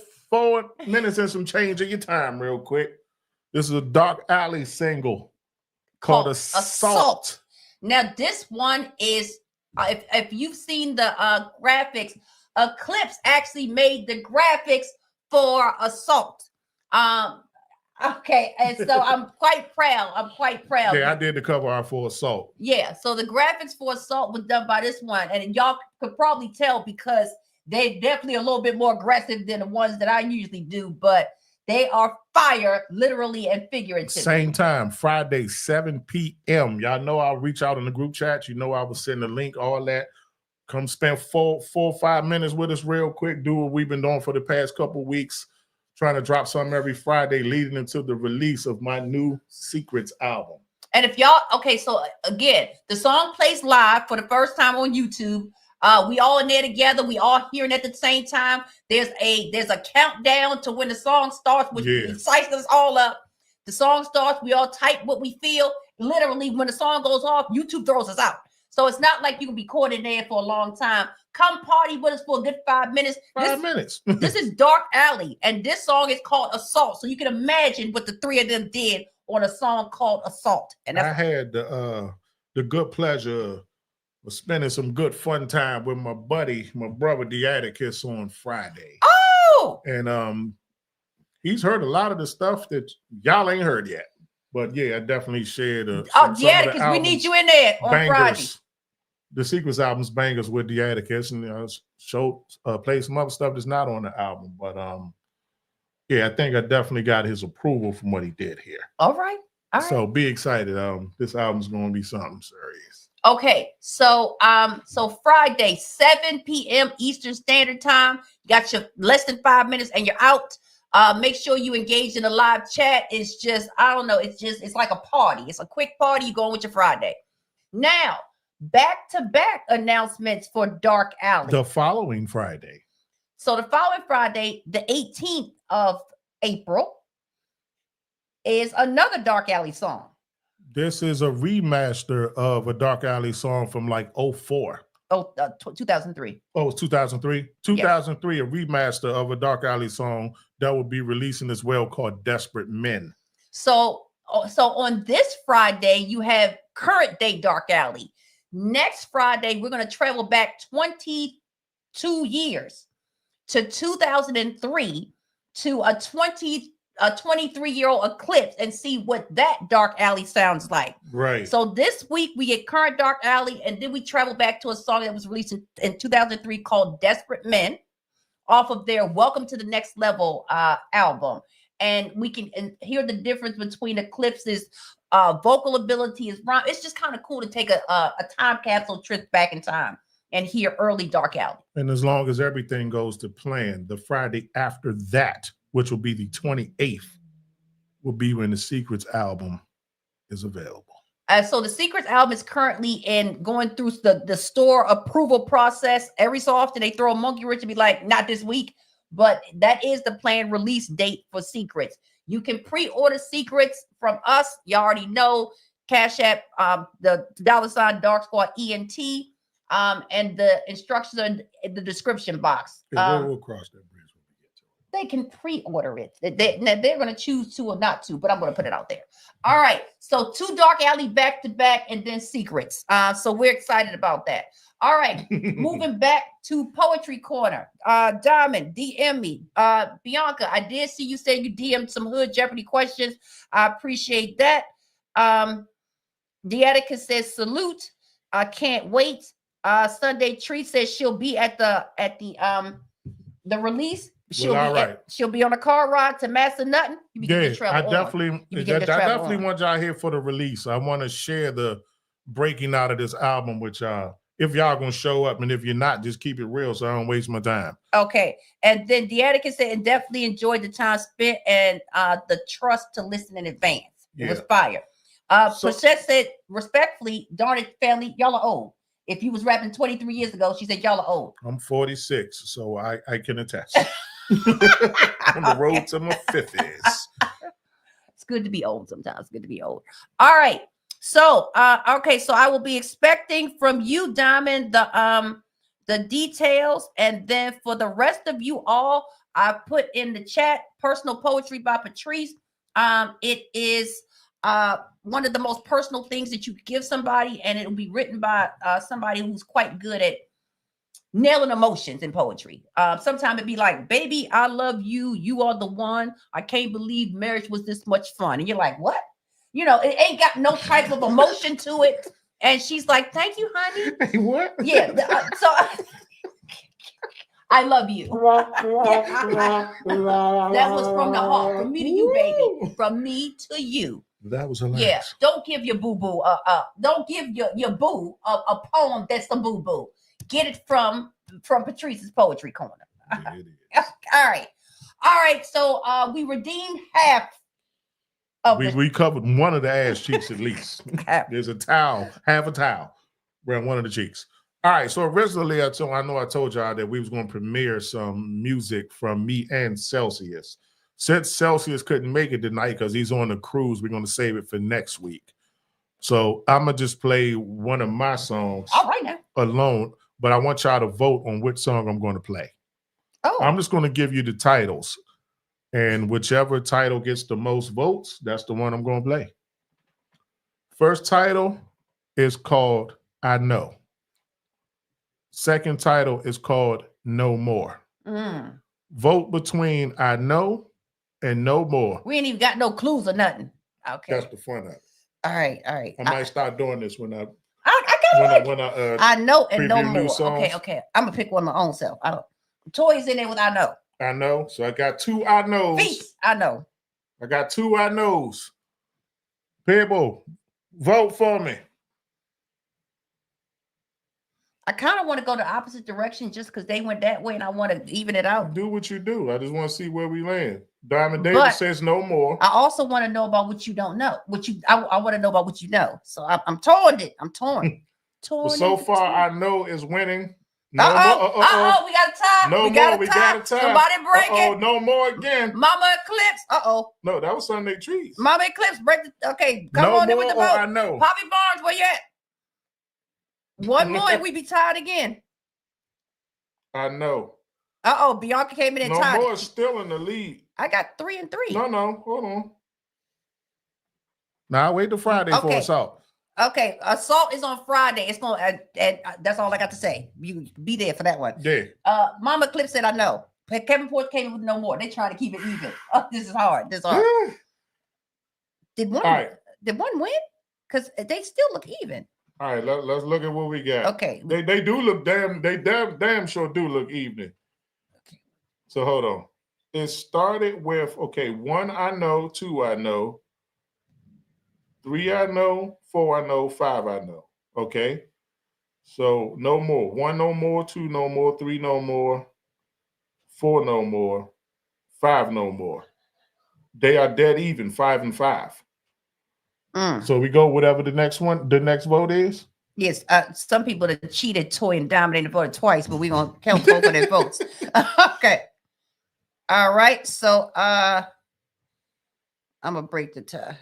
minutes and some change of your time real quick. This is a Dark Alley single called Assault. Now this one is if you've seen the graphics, Eclipse actually made the graphics for Assault. Okay, and so I'm quite proud. Yeah, I did the cover art for Assault. Yeah, so the graphics for Assault was done by this one, and y'all could probably tell because they're definitely a little bit more aggressive than the ones that I usually do, but they are fire, literally and figuratively. Same time, Friday, 7 p.m. Y'all know I'll reach out in the group chat. You know I will send a link, all that. Come spend 4 or 5 minutes with us real quick. Do what we've been doing for the past couple of weeks. Trying to drop something every Friday leading into the release of my new Secrets album. And if y'all, okay, so again, the song plays live for the first time on YouTube. We all in there together. We all hearing at the same time. There's a countdown to when the song starts, which excites us all up. The song starts. We all type what we feel. Literally, when the song goes off, YouTube throws us out. So it's not like you can be caught in there for a long time. Come party with us for a good 5 minutes. 5 minutes. This is Dark Alley, and this song is called Assault. So you can imagine what the three of them did on a song called Assault. And I had the good pleasure of spending some good fun time with my brother Diddied on Friday. Oh! And he's heard a lot of the stuff that y'all ain't heard yet. But yeah, I definitely shared because we need you in there on Friday. The Secrets album's bangers with Diddied, and play some other stuff that's not on the album. But yeah, I think I definitely got his approval from what he did here. All right. So be excited. This album's gonna be something serious. Okay, so Friday, 7 p.m. Eastern Standard Time. You got your less than 5 minutes and you're out. Make sure you engage in the live chat. It's just, I don't know, it's like a party. It's a quick party. You going with your Friday. Now, back-to-back announcements for Dark Alley. The following Friday. So the following Friday, the 18th of April, is another Dark Alley song. This is a remaster of a Dark Alley song from like 2004. 2003. Oh, it's 2003? 2003, a remaster of a Dark Alley song that will be releasing as well called Desperate Men. So on this Friday, you have current day Dark Alley. Next Friday, we're going to travel back 22 years to 2003 to a 23-year-old Eclipse and see what that Dark Alley sounds like. Right. So this week we get current Dark Alley, and then we travel back to a song that was released in 2003 called Desperate Men off of their Welcome to the Next Level album. And we can hear the difference between Eclipse's vocal ability. It's just kind of cool to take a time capsule trip back in time and hear early Dark Alley. And as long as everything goes to plan, the Friday after that, which will be the 28th, will be when the Secrets album is available. So the Secrets album is currently going through the store approval process. Every so often they throw a monkey wrench and be like, not this week, but that is the planned release date for Secrets. You can pre-order Secrets from us. You already know. Cash App, the $ Dark Squad ENT, and the instructions are in the description box. We'll cross that bridge when we get to it. They can pre-order it. They're going to choose to or not to, but I'm going to put it out there. All right. So 2 Dark Alley back to back and then Secrets. So we're excited about that. All right. Moving back to Poetry Corner. Diamond, DM me. Bianca, I did see you say you DM'd some Hood Jeopardy questions. I appreciate that. Deatica says salute. I can't wait. Sunday Tree says she'll be at the release. She'll be on a car ride to Master Nothing. I definitely want y'all here for the release. I want to share the breaking out of this album with y'all. If y'all gonna show up, and if you're not, just keep it real so I don't waste my time. Okay. And then Deatica said, and definitely enjoyed the time spent and the trust to listen in advance. It was fire. Patrice said, respectfully, darn it, family, y'all are old. If you was rapping 23 years ago, she said, y'all are old. I'm 46, so I can attest. On the road to my 50s. It's good to be old sometimes. It's good to be old. All right. So, so I will be expecting from you, Diamond, the details. And then for the rest of you all, I put in the chat, Personal Poetry by Patrice. It is one of the most personal things that you give somebody, and it'll be written by somebody who's quite good at nailing emotions in poetry. Sometimes it'd be like, baby, I love you. You are the one. I can't believe marriage was this much fun. And you're like, what? You know, it ain't got no type of emotion to it. And she's like, thank you, honey. Hey, what? Yeah. So I love you. That was from the heart. From me to you, baby. From me to you. That was hilarious. Yeah. Don't give your boo-boo don't give your boo a poem that's a boo-boo. Get it from Patrice's Poetry Corner. Yeah, it is. All right. So we redeemed half of we covered one of the ass cheeks at least. There's a towel, half a towel around one of the cheeks. All right. So originally I told y'all that we was going to premiere some music from me and Celsius. Since Celsius couldn't make it tonight because he's on the cruise, we're going to save it for next week. So I'm going to just play one of my songs alone, but I want y'all to vote on which song I'm going to play. Oh. I'm just going to give you the titles, and whichever title gets the most votes, that's the one I'm going to play. First title is called I Know. Second title is called No More. Vote between I Know and No More. We ain't even got no clues or nothing. Okay. That's the fun of it. All right. I might start doing this when I know and No More. Okay. I'm gonna pick one of my own self. Toys in there with I Know. I Know. So I got 2 I Knows. Peace. I Know. I got 2 I Knows. People, vote for me. I kind of want to go the opposite direction just because they went that way and I want to even it out. Do what you do. I just want to see where we land. Diamond Davis says No More. I also want to know about what you don't know. I want to know about what you know. So I'm torn. I'm torn. Well, so far, I Know is winning. No more. We got a tie. No more. We got a tie. Somebody break it. No more again. Mama Eclipse. No, that was Sunday Trees. Mama Eclipse, break the. Okay, come on in with the vote. I Know. Poppy Barnes, where you at? One more and we be tied again. I Know. Bianca came in and tied. No More is still in the lead. I got 3 and 3. No, hold on. Now wait till Friday for Assault. Okay, Assault is on Friday. It's going. That's all I got to say. You be there for that one. Yeah. Mama Clip said I know. Kevin Porch came in with No More. They trying to keep it even. Oh, this is hard. Did one win? Because they still look even. All right, let's look at what we got. Okay. They do look damn sure do look even. Okay. So hold on. It started with 1 I Know, 2 I Know, 3 I Know, 4 I Know, 5 I Know. Okay. So no more. 1 no more, 2 no more, 3 no more, 4 no more, 5 no more. They are dead even, 5 and 5. So we go whatever the next vote is. Yes, some people that cheated, toy, and dominated voted twice, but we're gonna count both of their votes. Okay. All right. So I'm gonna break the tie.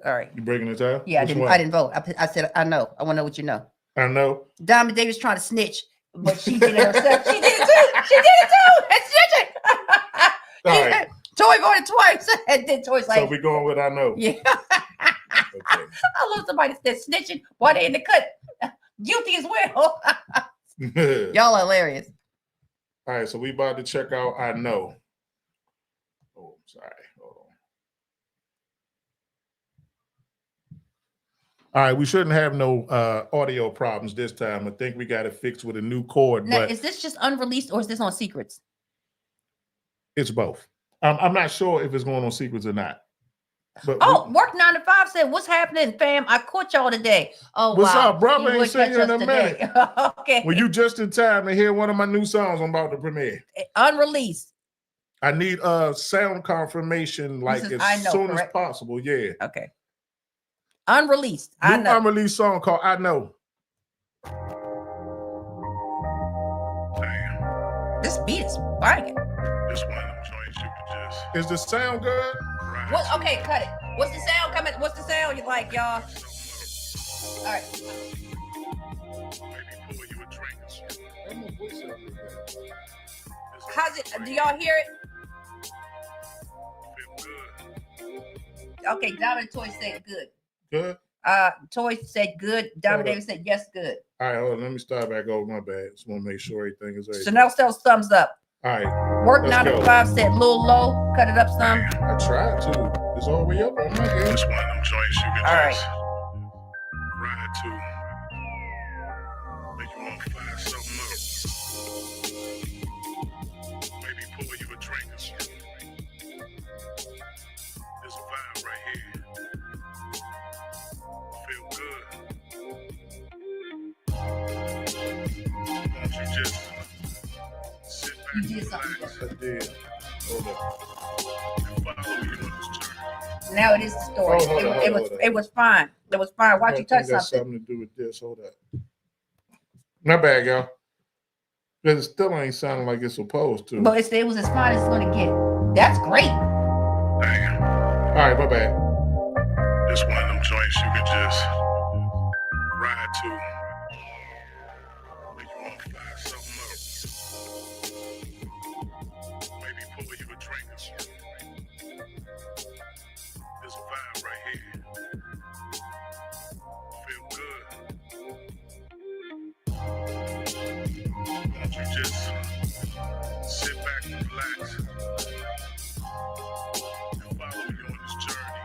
All right. You breaking the tie? Yeah, Which I one? didn't vote. I said I know. I want to know what you know. I know. Diamond Davis trying to snitch, but she did it herself. She did it too. She did it too. It's snitching. All right. Toy voted twice, and then Toy's like, So we going with I know. yeah. Okay. I love somebody that snitching while they in the cut. Guilty as well. Y'all are hilarious. All right, so we about to check out I know. Oh, sorry. Hold on. All right, we shouldn't have no audio problems this time. I think we got it fixed with a new cord. Now, but is this just unreleased or is this on secrets? it's both. I'm not sure if it's going on secrets or not. But Work 9 to 5 said, "What's happening, fam? I caught y'all today." Oh, what's wow. up, brother? You Ain't would seen you catch in a us today. minute. Okay. Well, you just in time to hear one of my new songs I'm about to premiere. Unreleased. I need sound confirmation like This is as I Know, soon correct? as possible. Yeah. Okay. Unreleased. New I know. unreleased song called I Know. This beat is banging. This one of them joints you can just. Is the sound good? What? Okay, cut it. What's the sound coming? What's the sound you like, y'all? All right. Maybe pour you a drink or something. How's it? Do y'all hear it? Feel good. Okay, Diamond Toy said good. Good. Toy said good. Diamond Davis said yes, good. All right, hold on. Let me start back over. My bad. Just want to make sure everything is right. Chanel sells thumbs up. All right. Work Let's 9 to go. 5 said little low. Cut it up some. I tried to. It's all the way up on my game. This one of them joints you can All just ride to. Make you want to fire something up. Maybe pour you a drink or something. There's a vibe right here. Feel good. Won't you just sit back You and did relax? something. I did. Hold up. Follow me on this journey. Now it is the story. Oh, hold on. It was fine. It was fine. Why'd you touch I think that's something? something to do with this. Hold up. My bad, y'all. Because it still ain't sounding like it's supposed to. But it was as fine as it's gonna get. That's great. Damn. All right, my bad. This one of them joints you can just ride to. Make you want to fire something up. Maybe pour you a drink or something. There's a vibe right here. Feel good. Won't you just sit back and relax and follow me on this journey?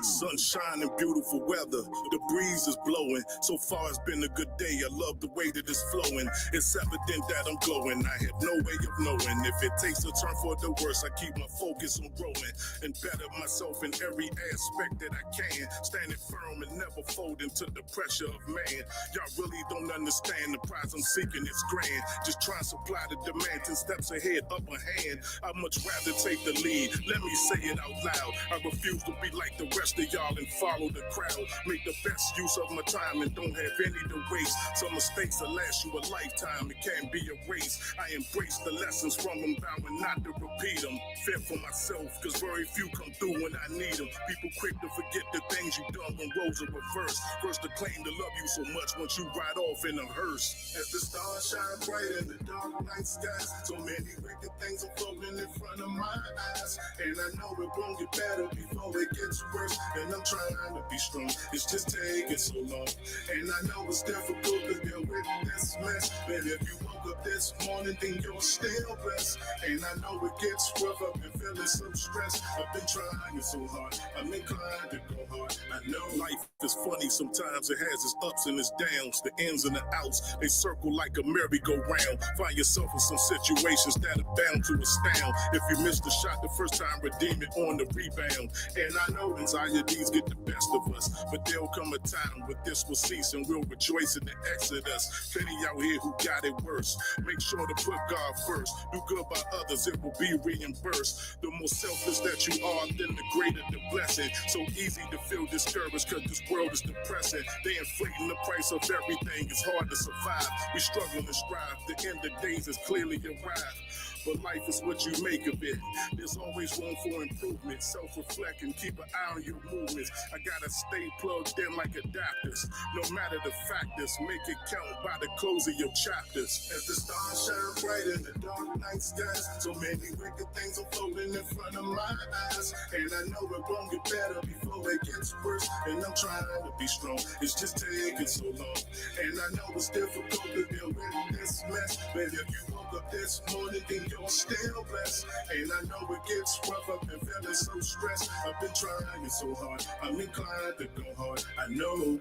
Sunshine and beautiful weather, the breeze is blowing. So far it's been a good day, I love the way that it's flowing. It's evident that I'm glowing, I have no way of knowing. If it takes a turn for the worse, I keep my focus on growing and better myself in every aspect that I can. Standing firm and never folding to the pressure of man. Y'all really don't understand the prize I'm seeking, it's grand. Just try and supply the demand, 10 steps ahead, upper hand. I'd much rather take the lead, let me say it out loud. I refuse to be like the rest of y'all and follow the crowd. Make the best use of my time and don't have any to waste. Some mistakes will last you a lifetime, it can't be erased. I embrace the lessons from them, vowing not to repeat them. Fear for myself, cause very few come through when I need them. People quick to forget the things you done when roles are reversed. First to claim to love you so much once you ride off in a hearse. As the stars shine bright in the dark night skies, so many wicked things are floating in front of my eyes. And I know it won't get better before it gets worse. And I'm trying to be strong, it's just taking so long. And I know it's difficult to deal with this mess, but if you woke up this morning, then you're still blessed. And I know it gets rough, I've been feeling so stressed. I've been trying so hard, I'm inclined to go hard. I know life is funny sometimes, it has its ups and its downs. The ins and the outs, they circle like a merry-go-round. Find yourself in some situations that are bound to astound. If you missed the shot the first time, redeem it on the rebound. And I know anxieties get the best of us. But there'll come a time when this will cease and we'll rejoice in the exodus. Plenty out here who got it worse. Make sure to put God first. Do good by others, it will be reimbursed. The more selfless that you are, then the greater the blessing. So easy to feel discouraged because this world is depressing. They inflating the price of everything. It's hard to survive. We struggle and strive. The end of days is clearly arrived. But life is what you make of it. There's always room for improvement. Self-reflect and keep an eye on your movements. I gotta stay plugged in like a doctor's. No matter the factors, make it count by the close of your chapters. As the stars shine bright in the dark night skies, so many wicked things are floating in front of my eyes. And I know it won't get better before it gets worse. And I'm trying to be strong. It's just taking so long. And I know it's difficult to deal with this mess. But if you woke up this morning, then you're still blessed. And I know it gets rough. I've been feeling so stressed. I've been trying so hard. I'm inclined to go hard. I know.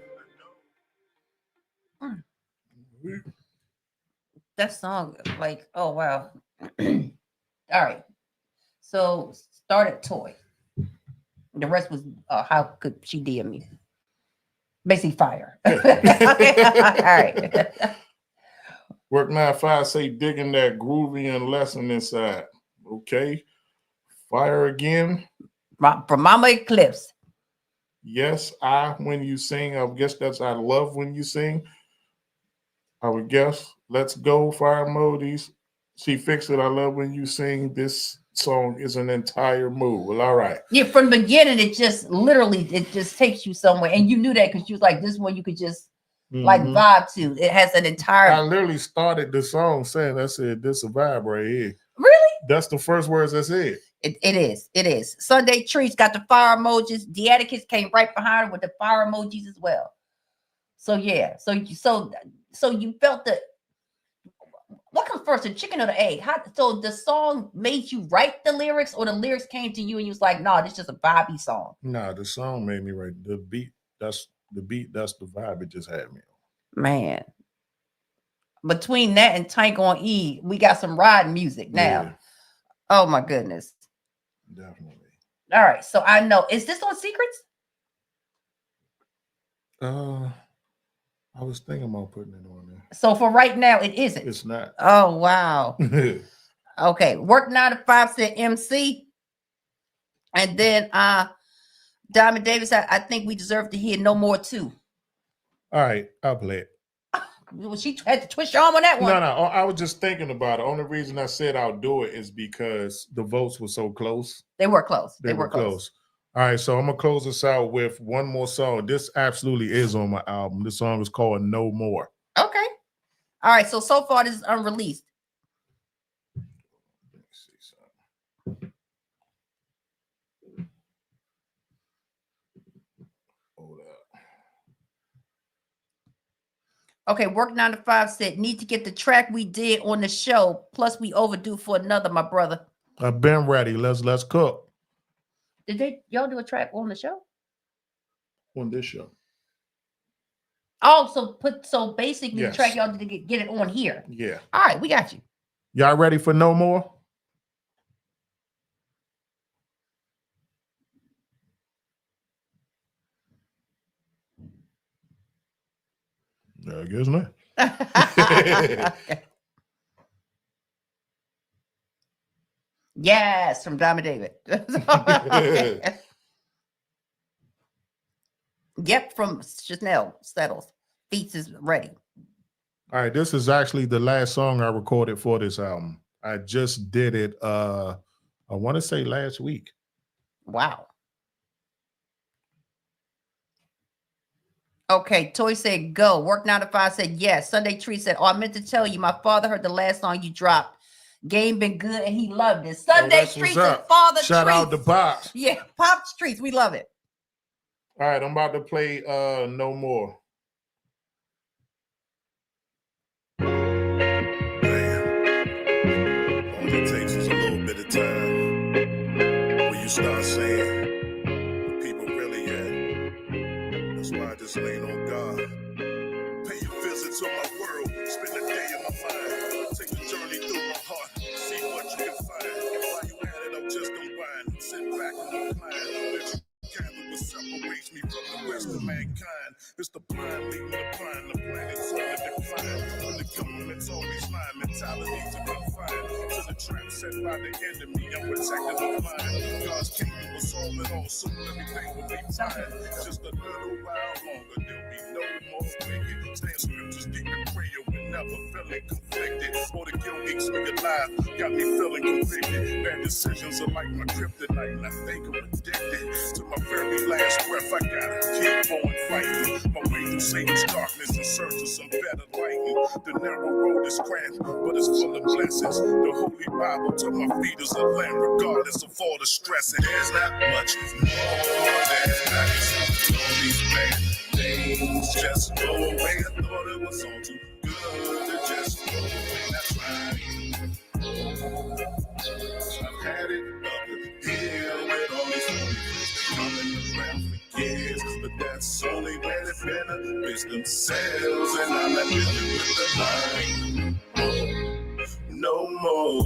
That song, like, oh wow. All right. So started Toy. The rest was how could she DM me? Basically fire. Okay. All right. Work 9-5 say digging that groovy and lesson inside. Okay. Fire again. From Mama Eclipse. Yes, when you sing. I guess that's I love when you sing. I would guess. Let's go, fire emojis. She fixed it. I love when you sing. This song is an entire mood. Well, all right. Yeah, from the beginning, it just takes you somewhere. And you knew that because you was like, this one you could just like vibe to. It has an entire. I literally started the song saying, I said, this is a vibe right here. Really? That's the first words I said. It is. Sunday Treats got the fire emojis. The Atticus came right behind her with the fire emojis as well. So yeah. So you felt the. What comes first, the chicken or the egg? So the song made you write the lyrics, or the lyrics came to you and you was like, "No, this is just a vibey song." Nah, the song made me write the beat. That's the vibe it just had me on. Man, between that and Tank on E, we got some riding music now. Yeah. Oh my goodness. Definitely. All right, so I know. Is this on Secrets? I was thinking about putting it on there. So for right now, it isn't. It's not. Oh wow. Okay. Work 9 to 5 said MC. And then Diamond Davis, I think we deserve to hear No More too. All right, I'll play it. Well, she had to twist your arm on that one. No, I was just thinking about it. Only reason I said I'll do it is because the votes were so close. They were close. They were close. All right, so I'm gonna close this out with one more song. This absolutely is on my album. This song is called No More. Okay. All right, so far this is unreleased. Let me see something. Hold up. Okay, Work 9 to 5 said need to get the track we did on the show. Plus, we overdue for another, my brother. I've been ready. Let's cook. Did y'all do a track on the show? On this show. Oh, so basically Yes. the track y'all did to get it on here. Yeah. All right, we got you. Y'all ready for No More? I guess not. Okay. Yes, from Diamond David. Yep, from Chanel Settles. Beats is ready. All right, this is actually the last song I recorded for this album. I just did it I want to say last week. Wow. Okay, Toy said go. Work 9 to 5 said yes. Sunday Tree said, oh, I meant to tell you, my father heard the last song you dropped. Game been good and he loved it. Sunday Treats and Father Shout Treats. out to Pops. Yeah, Pops Treats. We love it. All right, I'm about to play No More. Man, all it takes is a little bit of time when you start saying what people really at. That's why I just lean on God. Pay a visit to my world, spend a day in my mind, take a journey through my heart, see what you can find. While you at it, I'm just unwind, sit back and recline. Let you gather what separates confined to the trap set by the enemy. I'm protecting my mind. God's kingdom will solve it all. Soon everything will be fine. Just a little while longer, there'll be no more wicked. Stand scriptures deep in prayer when never feeling conflicted. Or the guilt eats me alive, got me feeling convicted. Bad decisions are like my kryptonite, and I think I'm addicted. To my very last breath, I gotta keep on fighting. My way through Satan's darkness in search of some better lighting. The narrow road is cramped, but it's full of blessings. The Holy Bible to my feet is a lamp, regardless of all the stress. And there's not much more than I can see. All these bad things just go away. I thought it was all too good to just go away. That's right. I've had it up the hill with all these things coming around for years, but that's only when it benefits themselves, and I'm not dealing with the line. No more.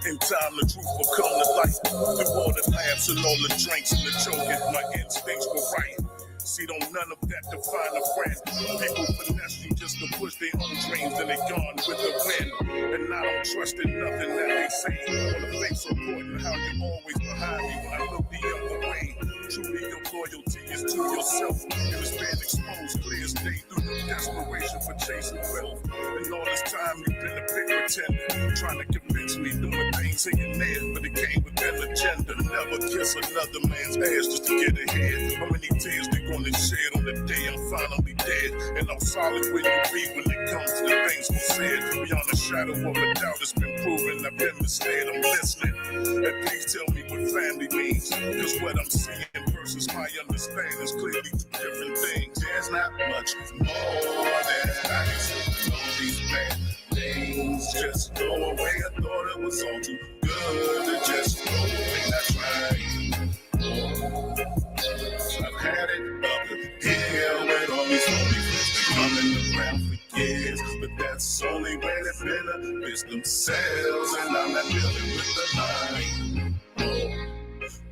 In time, the truth will come to light. The water lamps and all the drinks and the choking, my instincts were right. See, don't none of that define a friend. People finesse you just to push their own dreams, and they gone with the wind. And I don't trust in nothing that they say. On the face so important, how you always behind me when I look the other way. Truly, your loyalty is to yourself. It was been exposed clear as day through your desperation for chasing wealth. And all this time you've been a big pretender, trying to convince me doing things here and there, but it came with an agenda. Never kiss another man's ass just to get ahead. How many tears they gonna shed on the day I'm finally dead? And I'm solid where you be when it comes to the things we said. Beyond a shadow of a doubt, it's been proven I've been misled. I'm listening. And please tell me what family means, cause what I'm seeing versus my understanding is clearly two different things. There's not much more than I can say. All these bad things just go away. I thought it was all too good to just go away. That's right. I've had it up the hill with all these lonely friends coming around for years, but that's only when it benefits themselves, and I'm not dealing with the line.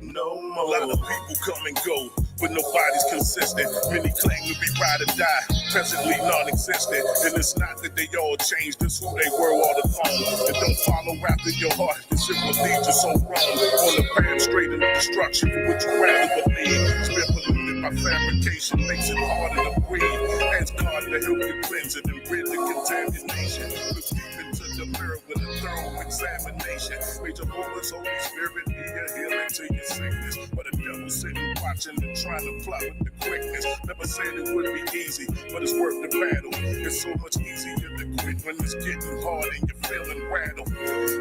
No more. A lot of people come and go, but nobody's consistent. Many claim to be ride or die, presently non-existent. And it's not that they all changed, it's who they were all along. And don't follow after your heart, cause it will lead you so wrong. On the path straight into destruction for what you rather believe. It's been polluted by fabrication, makes it harder to breathe. Ask God to help you cleanse it and rid the contamination. Look deep into the mirror with a thorough examination. Major Holy Spirit, be a healing to your sickness. But the devil sitting watching and trying to plot with the quickness. Never said it would be easy, but it's worth the battle. It's so much easier to quit when it's getting hard and you're feeling rattled.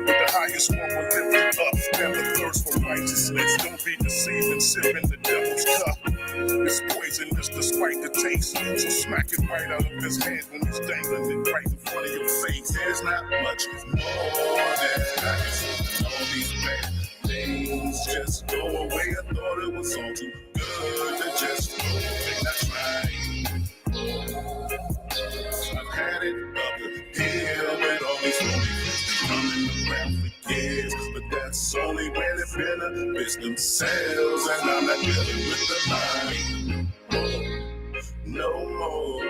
But the highest one will lift you up. Never thirst for righteousness. Don't be deceived and sip in the devil's cup. It's poisonous despite the taste. So smack it right out of his head when he's dangling it right in front of your face. There's not much more than I can say. All these bad things just go away. I thought it was all too good to just go away. That's right. I've had it up the hill with all these lonely friends coming around for years, but that's only when it benefits themselves, and I'm not dealing with the line. No more.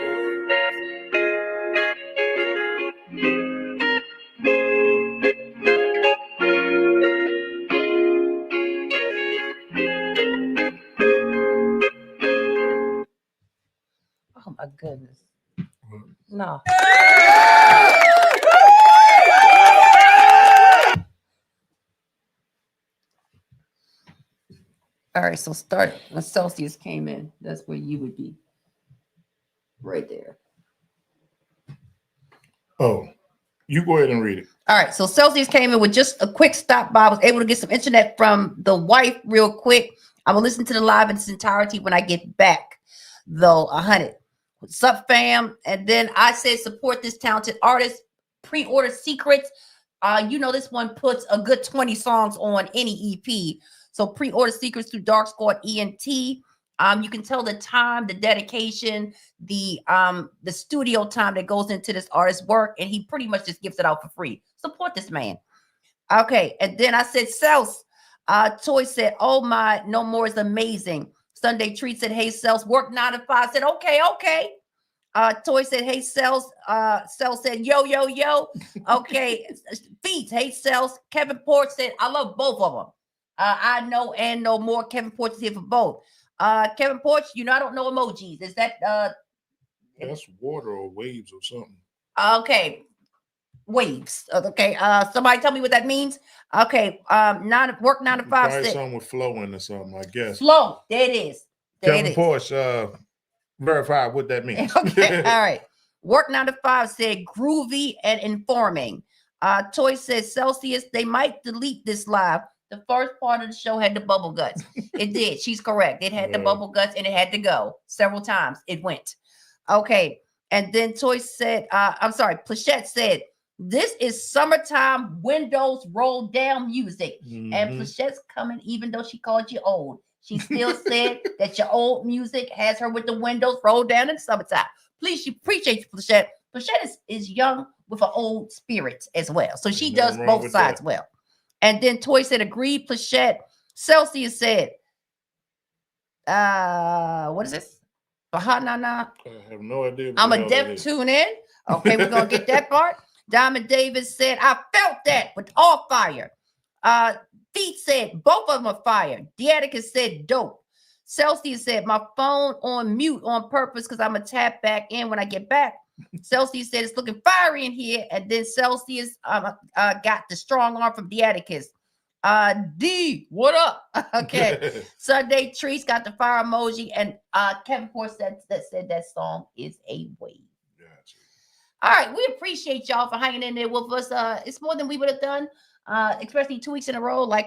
Oh my goodness. No. All right, so start when Celsius came in. That's where you would be. Right there. Oh, you go ahead and read it. All right, so Celsius came in with just a quick stop by. I was able to get some internet from the wife real quick. I'm gonna listen to the live in its entirety when I get back, though. 100. What's up, fam? And then I said support this talented artist. Pre-order Secrets. You know this one puts a good 20 songs on any EP. So pre-order Secrets through DarkSquadEnt. You can tell the time, the dedication, the studio time that goes into this artist's work, and he pretty much just gives it out for free. Support this man. Okay, and then I said Cells. Toy said, "Oh my, no more is amazing." Sunday Treat said, "Hey Cells, work 9 to 5." Said, "Okay." Toy said, hey, Cells. Cell said, yo, yo, yo. Okay. Feet, hey, Cells. Kevin Porch said, I love both of them. I know and know more. Kevin Porch is here for both. Kevin Porch, I don't know emojis. Is that that's water or waves or something? Okay. Waves. Okay. Somebody tell me what that means. Okay. 9 to 5. Probably something with flowing or something, I guess. Flow. There it is. Kevin Porch, verify what that means. Okay. All right. Work 9 to 5 said groovy and informing. Toy says Celsius, they might delete this live. The first part of the show had the bubble guts. It did. She's correct. It had the bubble guts and it had to go several times. It went. Okay. And then Toy said, Plachette said, this is summertime windows roll down music. Mm-hmm. And Plachette's coming, even though she called you old. She still said that your old music has her with the windows rolled down in summertime. Please, she appreciate you, Plachette. Plachette is young with an old spirit as well. So she does both sides well. And then Toy said, agreed, Plachette. Celsius said, what is this? Bahana. I have no idea. I'm a deaf tune in. Okay, we're going to get that part. Diamond Davis said, I felt that with all fire. Feet said, both of them are fire. Deaticus said, dope. Celsius said, my phone on mute on purpose because I'm going to tap back in when I get back. Celsius said, it's looking fiery in here. And then Celsius got the strong arm from Deaticus. D, what up? Okay. Sunday Trees got the fire emoji. And Kevin Porch said that song is a wave. Gotcha. All right, we appreciate y'all for hanging in there with us. It's more than we would have done, especially 2 weeks in a row, but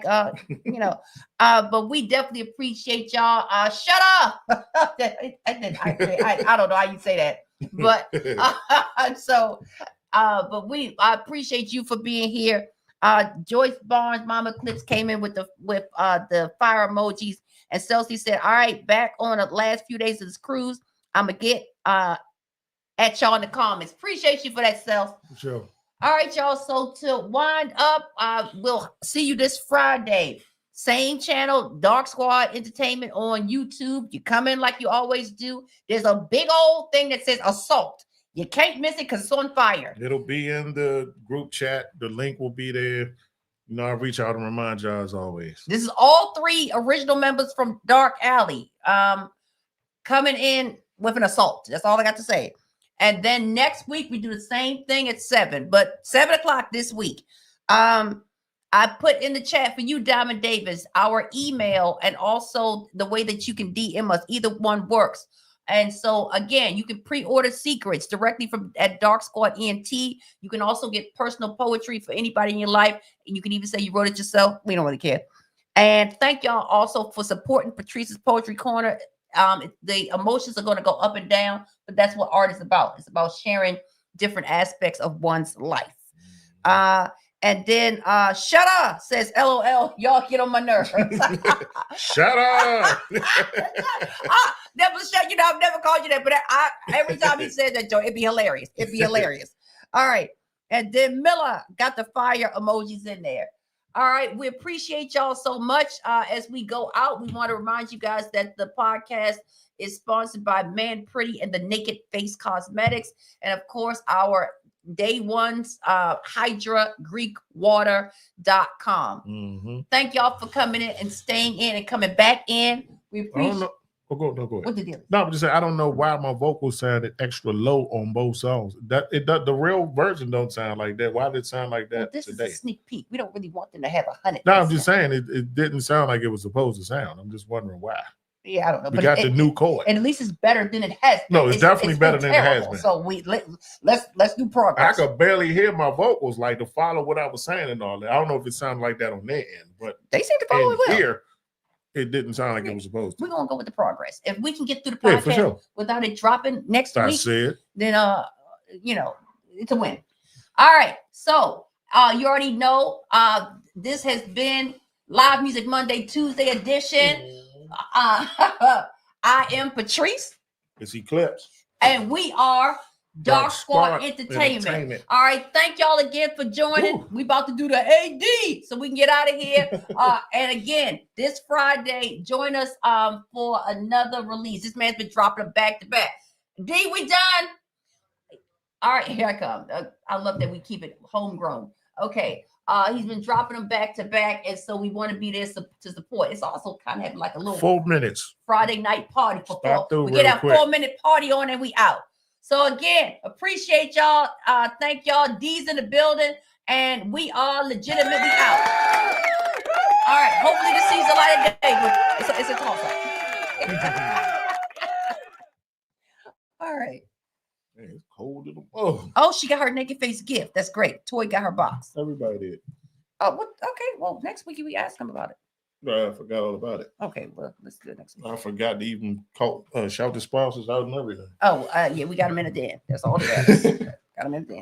we definitely appreciate y'all. Shut up. I don't know how you say that, but I appreciate you for being here. Joyce Barnes, Mama Eclipse came in with the fire emojis, and Celsius said, all right, back on the last few days of this cruise, I'm gonna get at y'all in the comments. Appreciate you for that, Self. Sure. All right, y'all. So to wind up, we'll see you this Friday. Same channel, Dark Squad Entertainment on YouTube. You come in like you always do. There's a big old thing that says assault. You can't miss it because it's on fire. It'll be in the group chat. The link will be there. I reach out and remind y'all as always. This is all 3 original members from Dark Alley coming in with an assault. That's all I got to say. And then next week, we do the same thing at 7, but 7 o'clock this week. I put in the chat for you, Diamond Davis, our email and also the way that you can DM us. Either one works. And so, again, you can pre-order secrets directly at Dark Squad ENT. You can also get personal poetry for anybody in your life. And you can even say you wrote it yourself. We don't really care. And thank y'all also for supporting Patrice's Poetry Corner. The emotions are going to go up and down, but that's what art is about. It's about sharing different aspects of one's life. And then shut up says LOL, y'all get on my nerves. Shut up. Never shut, I've never called you that, but every time he said that, Joe, it'd be hilarious. It'd be hilarious. All right. And then Miller got the fire emojis in there. All right. We appreciate y'all so much. As we go out, we want to remind you guys that the podcast is sponsored by Man Pretty and the Naked Face Cosmetics. And of course, our day one's HydraGreekWater.com. Mm-hmm. Thank y'all for coming in and staying in and coming back in. We appreciate. Go ahead. What the deal? No, I'm just saying I don't know why my vocals sounded extra low on both songs. The real version don't sound like that. Why did it sound like that this today? is a sneak peek. We don't really want them to have 100. No, I'm just saying it didn't sound like it was supposed to sound. I'm just wondering why. Yeah, I don't know. We got the new chord. And at least it's better than it has been. No, it's definitely better than it has been. So let's do progress. I could barely hear my vocals like to follow what I was saying and all that. I don't know if it sounded like that on their end, but they seem to follow it well. Here, it didn't sound like it was supposed to. We're gonna go with the progress. If we can get through the podcast for sure. without it dropping next week, then it's a win. All right. So you already know this has been Live Music Monday, Tuesday edition. I am Patrice. It's Eclipse. And we are Dark Squad Entertainment. All right. Thank y'all again for joining. We about to do the AD so we can get out of here. And again, this Friday, join us for another release. This man's been dropping them back to back. D, we done. All right, here I come. I love that we keep it homegrown. Okay. He's been dropping them back to back, and so we want to be there to support. It's also kind of having like a little 4 minutes. Friday night party for Stop through we get real our quick. 4-minute party on and we out. So again, appreciate y'all. Thank y'all. D's in the building, and we are legitimately out. All right. Hopefully this sees the light of day. But it's a toss-up. All right. Man, it's cold in the mug. Oh, she got her naked face gift. That's great. Toy got her box. Everybody did. Oh, what? Okay. Well, next week we ask him about it. I forgot all about it. Okay. Well, let's do it next week. I forgot to even call, shout the spouses out and everything. Oh, yeah, we got him in a den. That's all it is. Got him in a den.